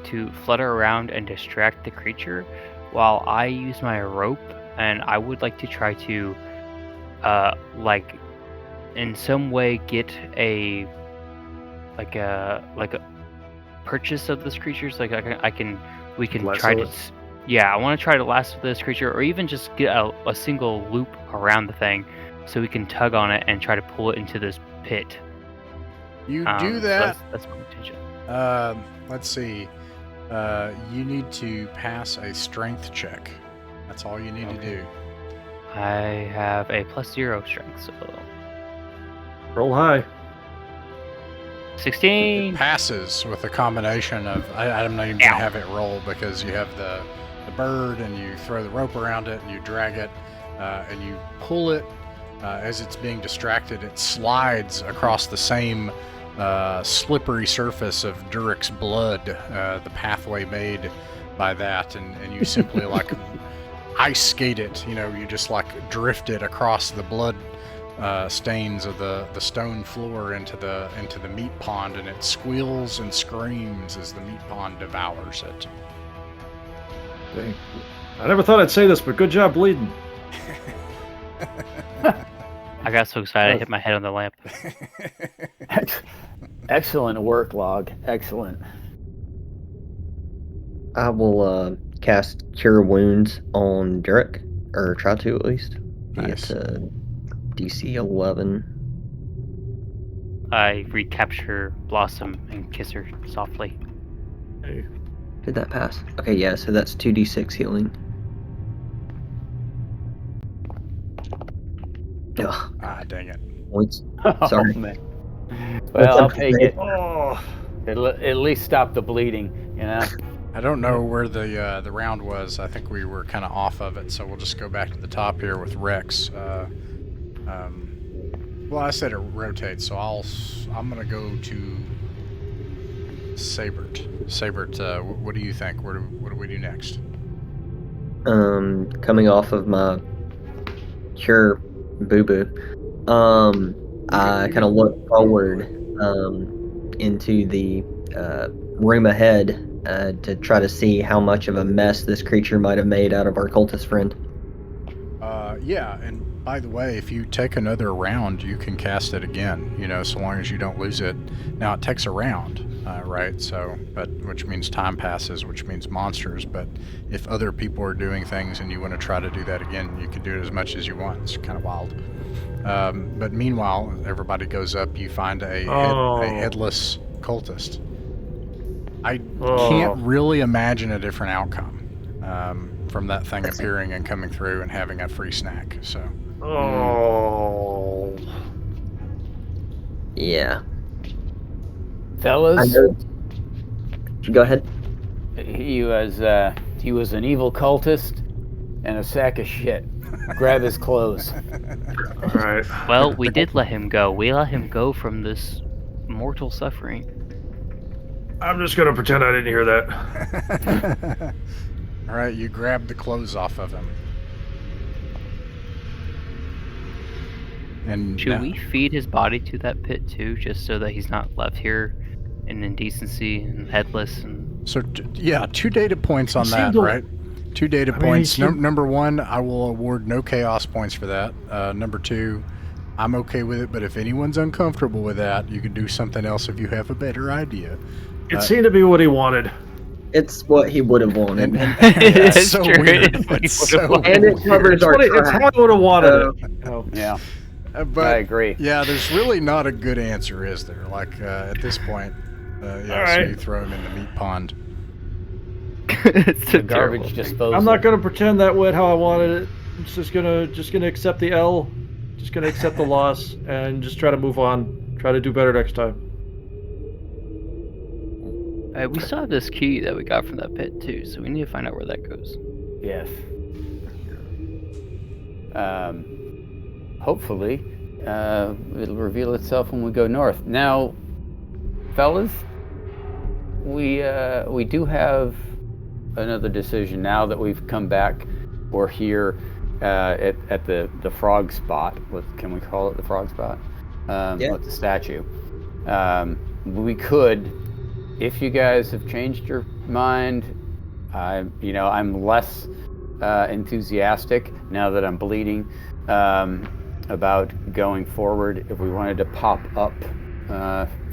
to flutter around and distract the creature while I use my rope, and I would like to try to like in some way get a purchase of this creature's, like we can Lasso try to it? yeah, I want to try to lasso this creature, or even just get a single loop around the thing so we can tug on it and try to pull it into this pit. You do So that. that's my intention. Let's see. You need to pass a strength check. That's all you need to do. I have a +0 strength, so Roll high. 16. It passes with a combination of, I'm not even going to have it roll, because you have the bird, and you throw the rope around it, and you drag it, and you pull it. As it's being distracted, it slides across the same slippery surface of Durek's blood, the pathway made by that, and you simply like ice skate it. You just like drift it across the blood stains of the stone floor into the meat pond, and it squeals and screams as the meat pond devours it. Dang. I never thought I'd say this, but good job bleeding. I got so excited I hit my head on the lamp. Excellent work, Log. Excellent. I will cast Cure Wounds on Durek, or try to at least. Nice. It's DC 11. I recapture Blossom and kiss her softly. Did that pass? Okay, yeah, so that's 2d6 healing. Ugh, Dang it. points. Sorry. Oh, man. Well, I'll take it. Oh, It'll at least stop the bleeding, you know? I don't know where the round was. I think we were kind of off of it, so we'll just go back to the top here with Rex. Well, I said it rotates, so I'm gonna go to Sabert, what do you think? What do we do next? Coming off of my cure boo-boo, I kind of look forward into the room ahead to try to see how much of a mess this creature might have made out of our cultist friend. Yeah, and by the way, if you take another round, you can cast it again, so long as you don't lose it. Now, it takes a round, right? So, which means time passes, which means monsters, but if other people are doing things and you want to try to do that again, you can do it as much as you want. It's kind of wild. But meanwhile, everybody goes up, you find a headless cultist. I can't really imagine a different outcome. From that thing appearing and coming through and having a free snack. So. Yeah. Fellas, go ahead. He was an evil cultist and a sack of shit. Grab his clothes. All right. Well, we did let him go. We let him go from this mortal suffering. I'm just gonna pretend I didn't hear that. All right, you grab the clothes off of him. And should we feed his body to that pit too, just so that he's not left here in indecency and headless? And so, 2 data points on that, right? 2 data points. Number 1, I will award no chaos points for that. Number 2, I'm okay with it, but if anyone's uncomfortable with that, you can do something else if you have a better idea. It seemed to be what he wanted. It's what he would have wanted. It's so weird. And it covers our track. It's how I would have wanted it. Yeah. But, I agree. Yeah, there's really not a good answer, is there? Like, at this point, so you throw him in the meat pond. It's the garbage disposal. I'm not gonna pretend that went how I wanted it. I'm just gonna accept the L. Just gonna accept the loss and just try to move on. Try to do better next time. We still have this key that we got from that pit too, so we need to find out where that goes. Yes. Hopefully, it'll reveal itself when we go north. Now, fellas, we do have another decision now that we've come back. We're here at the frog spot. Can we call it the frog spot? With the statue. We could, if you guys have changed your mind, I'm less enthusiastic now that I'm bleeding about going forward. If we wanted to pop up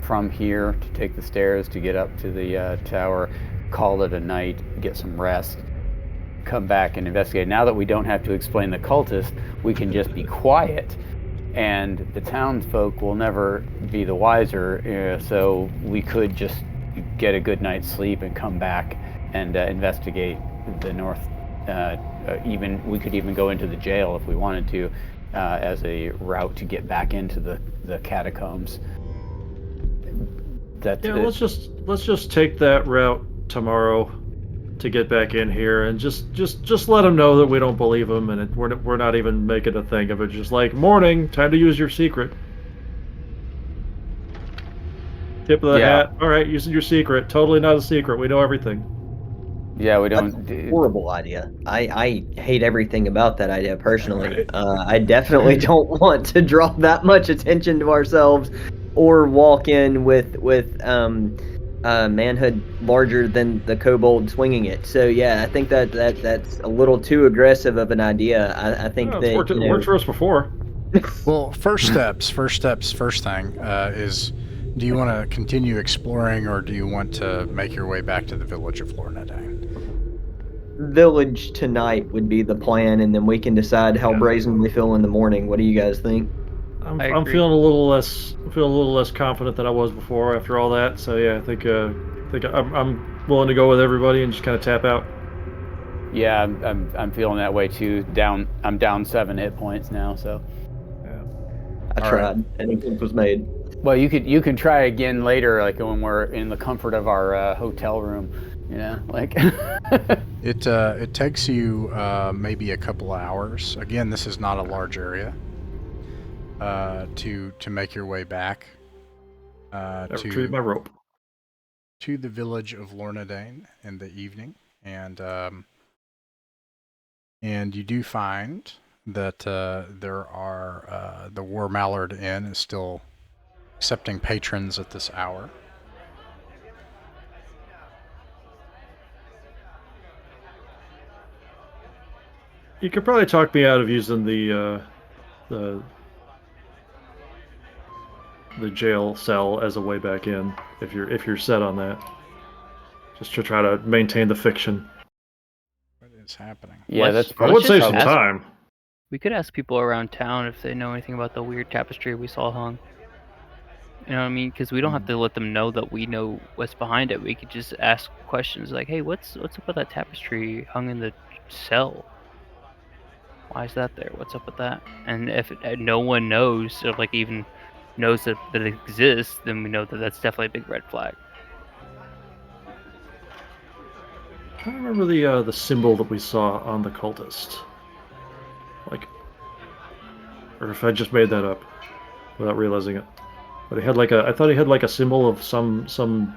from here to take the stairs to get up to the tower, call it a night, get some rest, come back and investigate. Now that we don't have to explain the cultist, we can just be quiet, and the townsfolk will never be the wiser. So we could just get a good night's sleep and come back and investigate the north. We could even go into the jail if we wanted to, as a route to get back into the catacombs. Let's just take that route tomorrow to get back in here, and just let them know that we don't believe them, and we're not even making a thing of it. Just like, morning, time to use your secret. Tip of the hat. All right, using your secret. Totally not a secret. We know everything. Yeah, we don't. That's a horrible idea. I hate everything about that idea personally. I definitely don't want to draw that much attention to ourselves, or walk in with manhood larger than the kobold swinging it. So yeah, I think that's a little too aggressive of an idea. I think that it's worked for us before. Well, first thing is, do you want to continue exploring, or do you want to make your way back to the village of Lornedain? Village tonight would be the plan, and then we can decide how brazen we feel in the morning. What do you guys think? I'm feeling a little less confident than I was before after all that. So yeah, I think I'm willing to go with everybody and just kind of tap out. Yeah, I'm feeling that way too. I'm down 7 hit points now. So yeah, I tried. Anything was made. Well, you can try again later, like when we're in the comfort of our hotel room. Like it takes you maybe a couple hours. Again, this is not a large area. To make your way back. Retrieve my rope. to the village of Lornedain in the evening, and you do find that there are the War Mallard Inn is still accepting patrons at this hour. You could probably talk me out of using the jail cell as a way back in if you're set on that. Just to try to maintain the fiction. What is happening? Yeah, I would save some ask- time. We could ask people around town if they know anything about the weird tapestry we saw hung. You know what I mean? Because we don't have to let them know that we know what's behind it. We could just ask questions like, "Hey, what's up with that tapestry hung in the cell? Why is that there? What's up with that?" And if no one knows, or like even knows that it exists, then we know that that's definitely a big red flag. I don't remember the symbol that we saw on the cultist. Like, or if I just made that up without realizing it. But he had I thought he had like a symbol of some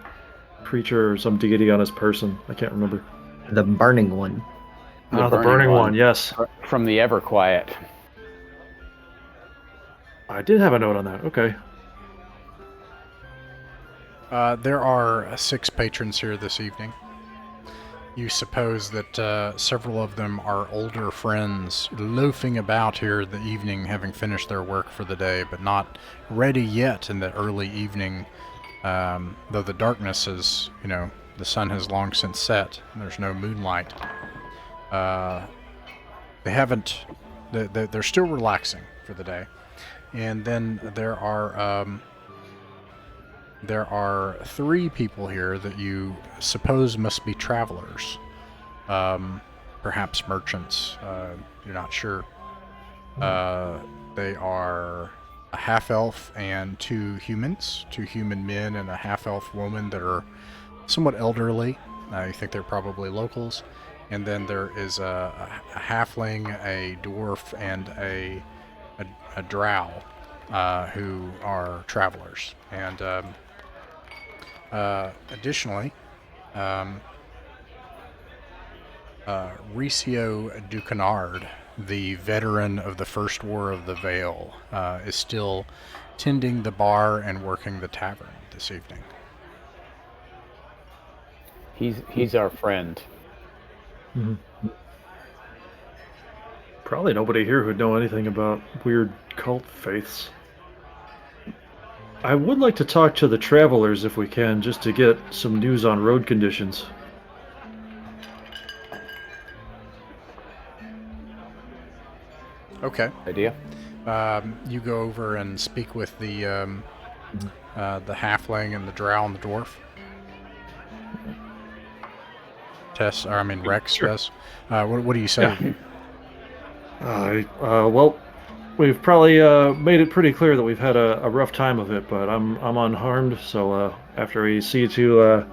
creature or some deity on his person. I can't remember. The burning one. The burning one, yes. From the Everquiet. I did have a note on that. Okay. There are 6 patrons here this evening. You suppose that several of them are older friends loafing about here in the evening, having finished their work for the day, but not ready yet in the early evening, though the darkness is, the sun has long since set, and there's no moonlight. They're still relaxing for the day. And then there are 3 people here that you suppose must be travelers, perhaps merchants. You're not sure. They are a half-elf and 2 humans, 2 human men and a half-elf woman that are somewhat elderly. You think they're probably locals. And then there is a halfling, a dwarf, and a drow who are travelers. And additionally, Ricio Ducanard, the veteran of the First War of the Vale, is still tending the bar and working the tavern this evening. He's our friend. Mm-hmm. Probably nobody here who'd know anything about weird cult faiths. I would like to talk to the travelers if we can, just to get some news on road conditions. Okay. Idea? You go over and speak with the halfling and the drow and the dwarf. Rex Sure. does. What do you say? Well, we've probably made it pretty clear that we've had a rough time of it, but I'm unharmed. So after we see to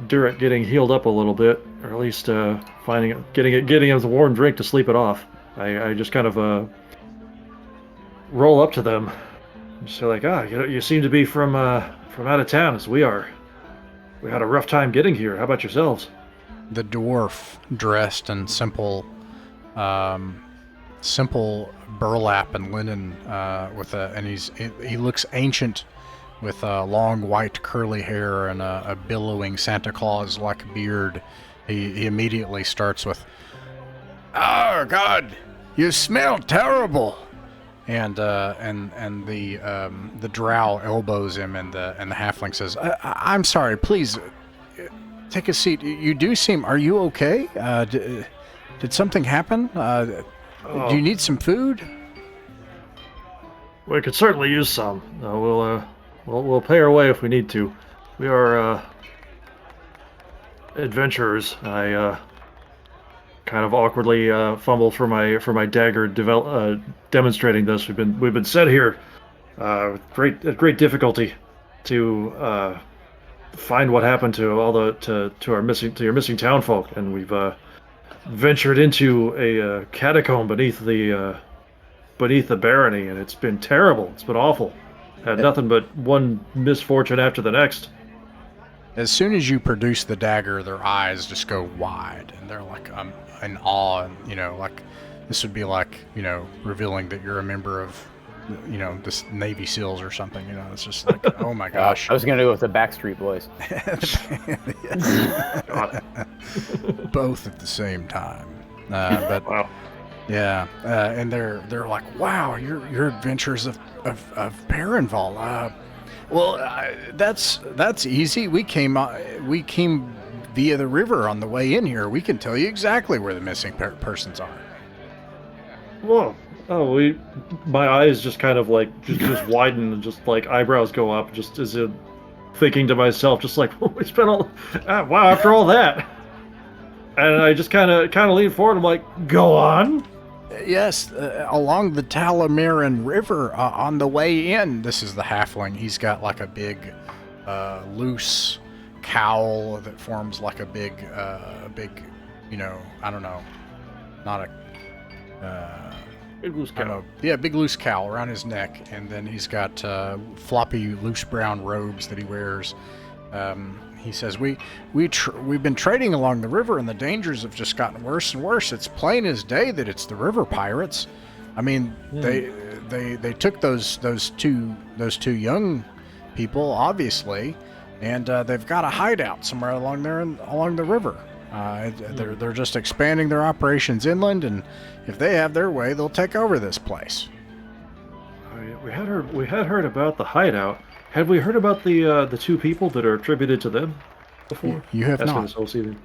Durek getting healed up a little bit, or at least getting him the warm drink to sleep it off, I just kind of roll up to them, and say like, you seem to be from out of town as we are. We had a rough time getting here. How about yourselves? The dwarf, dressed in simple burlap and linen, he looks ancient, with long white curly hair and a billowing Santa Claus-like beard. He immediately starts with, "Oh God, you smell terrible," and the drow elbows him, and the halfling says, "I'm sorry, please take a seat. You do seem. Are you okay? Did something happen? Do you need some food?" We could certainly use some. We'll pay our way if we need to. We are adventurers. I kind of awkwardly fumble for my dagger, demonstrating this. We've been set here with great difficulty to find what happened to your missing townfolk, and we've ventured into a catacomb beneath the barony, and it's been terrible. It's been awful. Had nothing but one misfortune after the next. As soon as you produce the dagger, their eyes just go wide, and they're like in awe, and like this would be like revealing that you're a member of this Navy SEALs or something. It's just like, oh my gosh. I was gonna go with the Backstreet Boys. Both at the same time. But Wow. yeah, and they're like, wow, you're Adventures of Perenval. Well, that's easy. We came via the river on the way in here. We can tell you exactly where the missing persons are. Whoa. Oh, my eyes just kind of like just widen and just like eyebrows go up, just as if thinking to myself, just like, we spent all wow, after all that. And I just kind of lean forward. I'm like, go on. Yes, along the Talamaran River on the way in. This is the halfling. He's got like a big, loose cowl that forms like a big, I don't know, not a. Big loose cowl. Big loose cowl around his neck, and then he's got floppy, loose brown robes that he wears. He says, "We've been trading along the river, and the dangers have just gotten worse and worse. It's plain as day that it's the river pirates. I mean, they took those two young people, obviously, and they've got a hideout somewhere along there along the river. They're just expanding their operations inland, and if they have their way, they'll take over this place." We had heard about the hideout. Had we heard about the two people that are attributed to them before? You have That's for not. this whole season.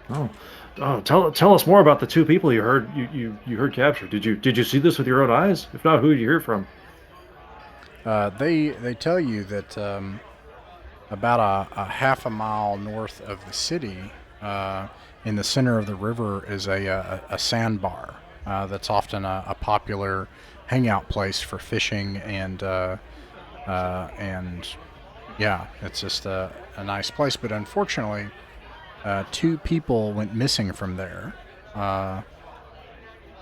Oh, tell us more about the two people you heard captured. Did you see this with your own eyes? If not, who did you hear from? They tell you that about a half a mile north of the city, in the center of the river, is a sandbar that's often a popular hangout place for fishing and yeah, it's just a nice place. But unfortunately, two people went missing from there.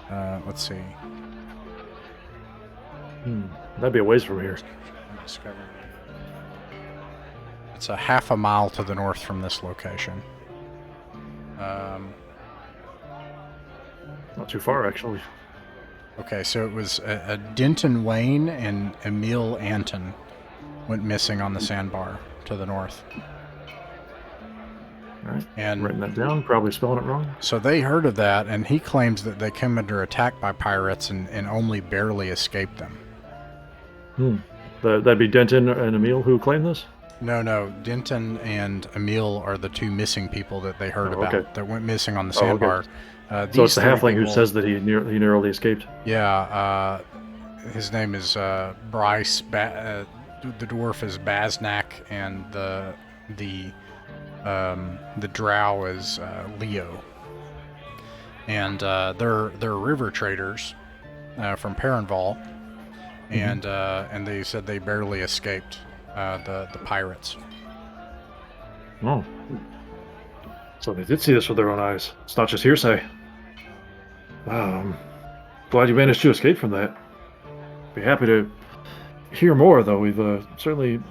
Let's see. That'd be a ways from here. It's a half a mile to the north from this location. Not too far, actually. Okay, so it was a Denton Wayne and Emil Anton went missing on the sandbar to the north. All right. And Writing that down, probably spelling it wrong. so they heard of that, and he claims that they came under attack by pirates and only barely escaped them. That'd be Denton and Emil who claimed this? No, Denton and Emil are the two missing people that they heard about okay. that went missing on the Oh, okay. sandbar. So it's the three halfling who people- says that he narrowly escaped. Yeah, his name is Bryce. The dwarf is Baznak, and the drow is Leo. And they're river traders from Perenval, and they said they barely escaped the pirates. Oh. So they did see this with their own eyes. It's not just hearsay. Glad you managed to escape from that. Be happy to hear more, though. We've certainly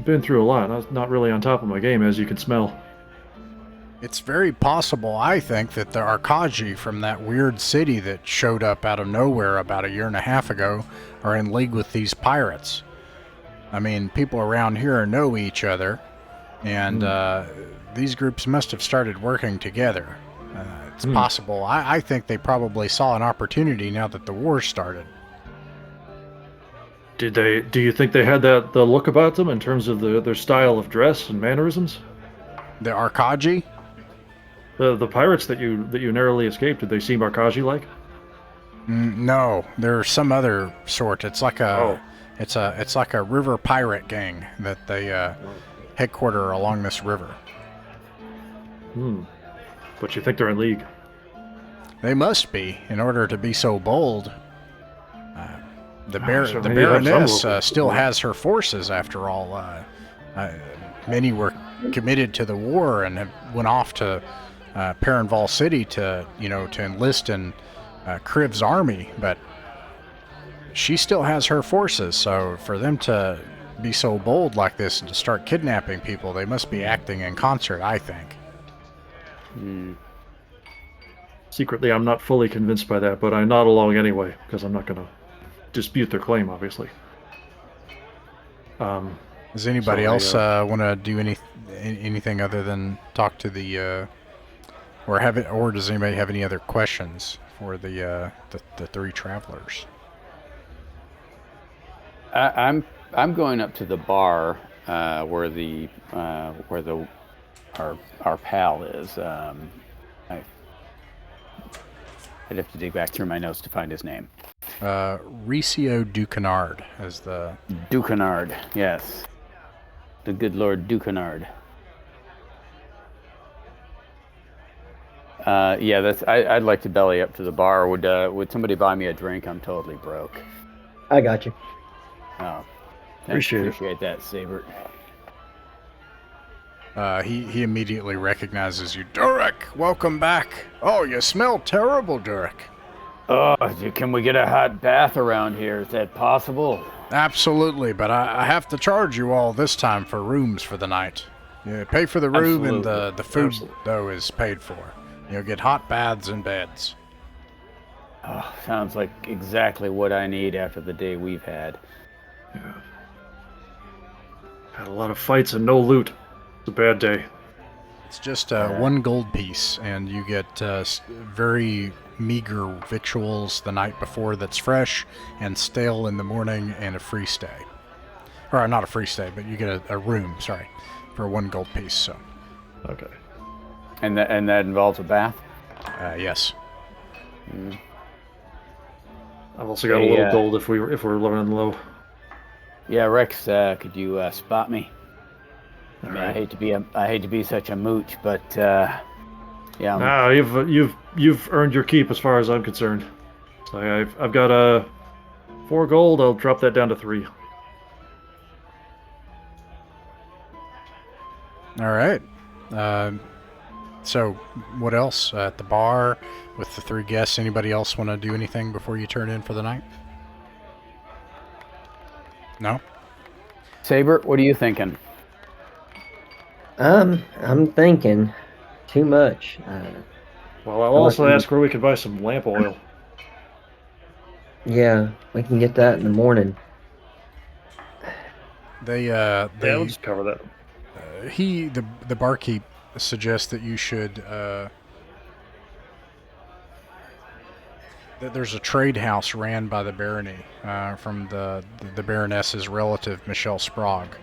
been through a lot. Not really on top of my game, as you can smell. It's very possible, I think, that the Arkaji from that weird city that showed up out of nowhere about a year and a half ago are in league with these pirates. I mean, people around here know each other, and these groups must have started working together. It's possible. I think they probably saw an opportunity now that the war started. Do you think they had the look about them in terms of their style of dress and mannerisms? The Arkaji? The pirates that you narrowly escaped, did they seem Arkaji-like? No, they're some other sort. It's like it's like a river pirate gang that they headquarter along this river. But you think they're in league? They must be, in order to be so bold. The So the maybe they have Baroness some still has her forces, after all. Many were committed to the war and went off to Perenval City to enlist in Kriv's army, but she still has her forces. So for them to be so bold like this and to start kidnapping people. They must be acting in concert, I think. Secretly, I'm not fully convinced by that, but I nod along anyway, because I'm not going to dispute their claim, obviously. Does anybody else want to do anything other than talk to the, or does anybody have any other questions for the three travelers? I'm going up to the bar where our pal is. I'd have to dig back through my notes to find his name. Ricio Ducanard as the... Ducanard, yes. The good Lord Ducanard. I'd like to belly up to the bar. Would somebody buy me a drink? I'm totally broke. I got you. Oh, appreciate that, Saber. He immediately recognizes you. Durek, welcome back. Oh, you smell terrible, Durek. Oh, can we get a hot bath around here? Is that possible? Absolutely, but I have to charge you all this time for rooms for the night. You pay for the room. Absolutely. And the food, Absolutely. though, is paid for. You'll get hot baths and beds. Oh, sounds like exactly what I need after the day we've had. Yeah. Had a lot of fights and no loot. It's a bad day. It's just 1 gold piece, and you get very meager victuals the night before that's fresh and stale in the morning, and a free stay. Or not a free stay, but you get a room, for 1 gold piece. So. Okay. And that involves a bath? Yes. I've also got a little gold if we're running low. Yeah, Rex, could you spot me? I mean, Right. I hate to be such a mooch, but yeah. Nah, you've earned your keep as far as I'm concerned. So I've got 4 gold. I'll drop that down to 3. All right. So, what else at the bar with the 3 guests? Anybody else want to do anything before you turn in for the night? No. Saber, what are you thinking? I'm thinking too much. Well, I'll also ask where we can buy some lamp oil. Yeah, we can get that in the morning. Yeah, let's cover that. The barkeep suggests that you should that there's a trade house ran by the barony from the Baroness's relative Michelle Sprague.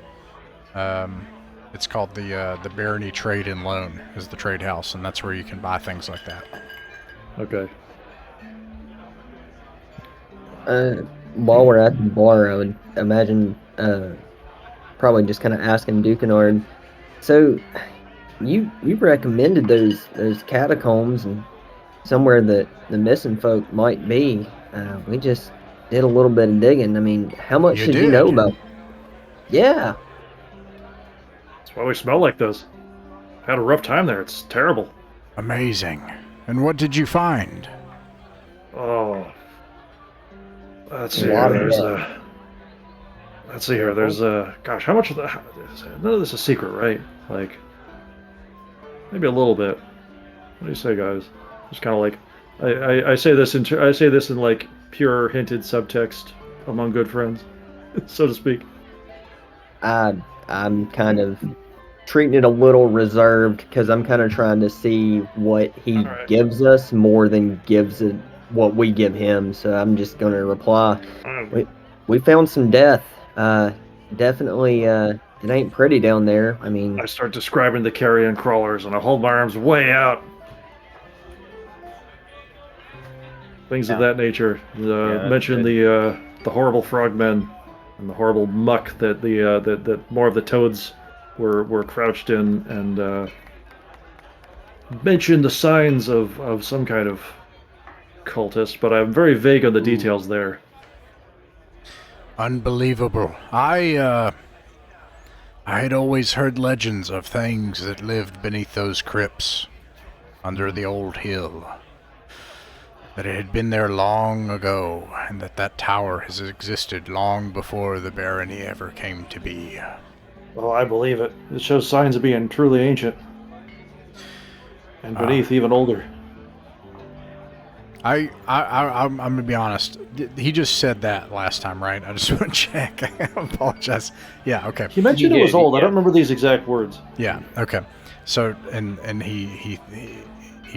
It's called the Barony Trade and Loan is the trade house, and that's where you can buy things like that. Okay. While we're at the bar, I would imagine probably just kind of asking Ducanard. So, you recommended those catacombs and somewhere that the missing folk might be. We just did a little bit of digging. I mean, how much did you know about? Yeah. That's why we smell like this. Had a rough time there. It's terrible. Amazing. And what did you find? Oh. Let's see here. There's gosh, how much of that? None of this is secret, right? Like, maybe a little bit. What do you say, guys? Just kind of like, I say this in like pure hinted subtext among good friends, so to speak. I'm kind of treating it a little reserved because I'm kind of trying to see what he gives us more than gives it what we give him. So I'm just going to reply. We found some death. Definitely, it ain't pretty down there. I mean, I start describing the carrion crawlers, and I hold my arms way out. Things of that nature. Mention the horrible frogmen and the horrible muck that that more of the toads were crouched in, and mention the signs of some kind of cultist, but I'm very vague on the details there. Unbelievable. I had always heard legends of things that lived beneath those crypts under the old hill. that it had been there long ago, and that tower has existed long before the barony ever came to be. Well, I believe it. It shows signs of being truly ancient. And beneath, even older. I'm gonna be honest. He just said that last time, right? I just want to check. I apologize. Yeah, okay. He mentioned He it was did, old. I yeah. don't remember these exact words. Yeah, okay. So and he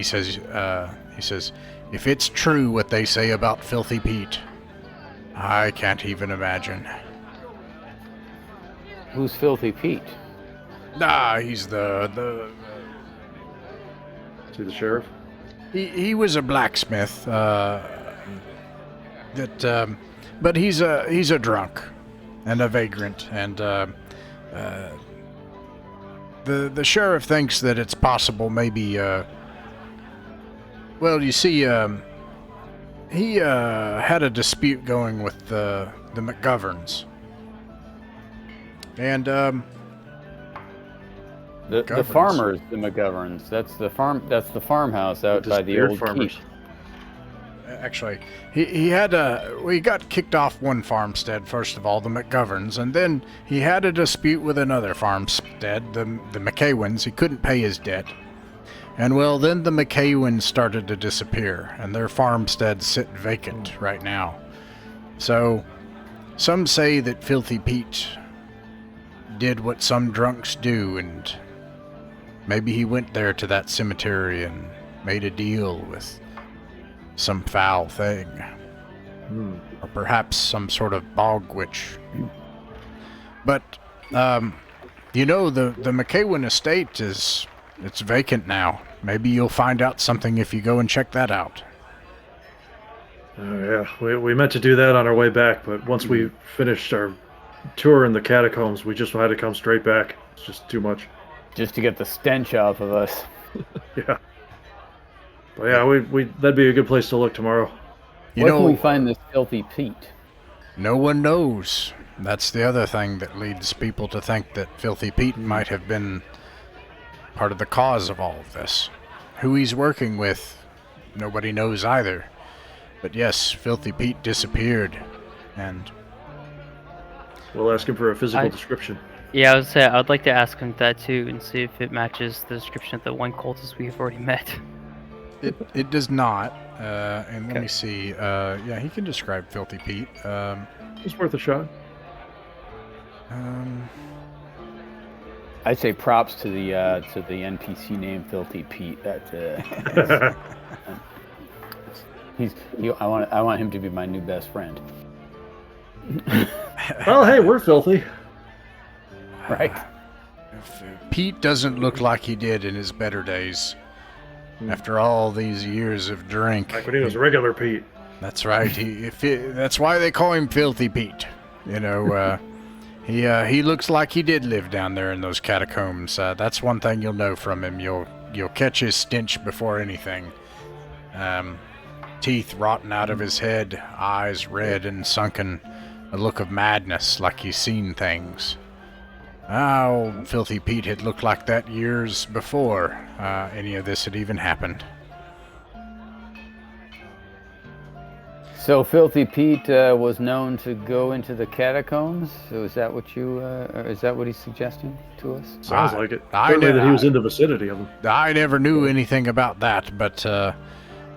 says if it's true what they say about Filthy Pete, I can't even imagine. Who's Filthy Pete? Nah, he's the See the sheriff? he was a blacksmith. But he's a drunk and a vagrant, and the sheriff thinks that it's possible maybe. Well, you see, he had a dispute going with the McGoverns, and The McGoverns. farmers, the McGoverns. That's the farmhouse out by the beard old farmers. keep. Actually, he got kicked off one farmstead, first of all, the McGoverns, and then he had a dispute with another farmstead, the McEwins. He couldn't pay his debt. And well, then the McEwins started to disappear, and their farmsteads sit vacant right now. So, some say that Filthy Pete did what some drunks do, and maybe he went there to that cemetery and made a deal with some foul thing. Or perhaps some sort of bog witch. But, the McEwen estate it's vacant now. Maybe you'll find out something if you go and check that out. Oh, yeah. We meant to do that on our way back, but once we finished our tour in the catacombs, we just had to come straight back. It's just too much. Just to get the stench off of us. Yeah. But yeah, that'd be a good place to look tomorrow. Where can we find this Filthy Pete? No one knows. That's the other thing that leads people to think that Filthy Pete might have been part of the cause of all of this. Who he's working with, nobody knows either. But yes, Filthy Pete disappeared, and We'll ask him for a physical description. Yeah, I would say I'd like to ask him that too and see if it matches the description of the one cultist we've already met. it does not. And let Okay. me see. Yeah, he can describe Filthy Pete. It's worth a shot. I'd say props to the NPC name Filthy Pete. I want him to be my new best friend. Well, hey, we're filthy. Right. Pete doesn't look like he did in his better days. After all these years of drink. Like when he was regular Pete. That's right. That's why they call him Filthy Pete. You know, he looks like he did live down there in those catacombs. That's one thing you'll know from him. You'll catch his stench before anything. Teeth rotten out of his head, eyes red and sunken, a look of madness like he's seen things. Old Filthy Pete had looked like that years before any of this had even happened. So Filthy Pete was known to go into the catacombs. So is that what he's suggesting to us? Sounds like it. I Certainly know- that he was in the vicinity of them. I never knew anything about that, but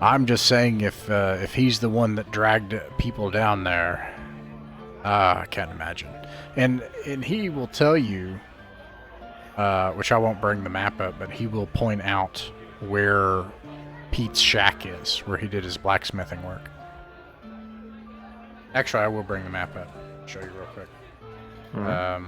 I'm just saying if he's the one that dragged people down there, I can't imagine. And he will tell you, which I won't bring the map up, but he will point out where Pete's shack is, where he did his blacksmithing work. Actually, I will bring the map up. Show you real quick. Alright.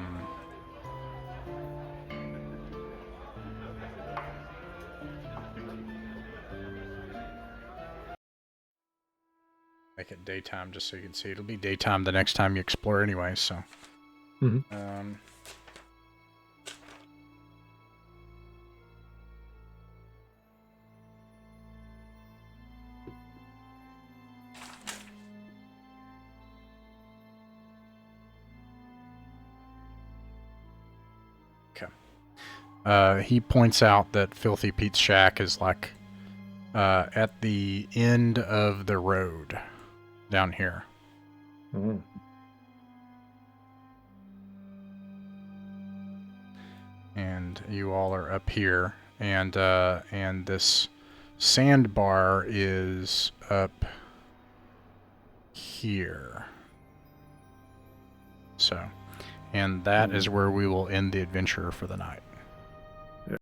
Make it daytime just so you can see. It'll be daytime the next time you explore anyway, so. Mhm. He points out that Filthy Pete's shack is like at the end of the road down here. Mm. And you all are up here, and this sandbar is up here. So, and that is where we will end the adventure for the night.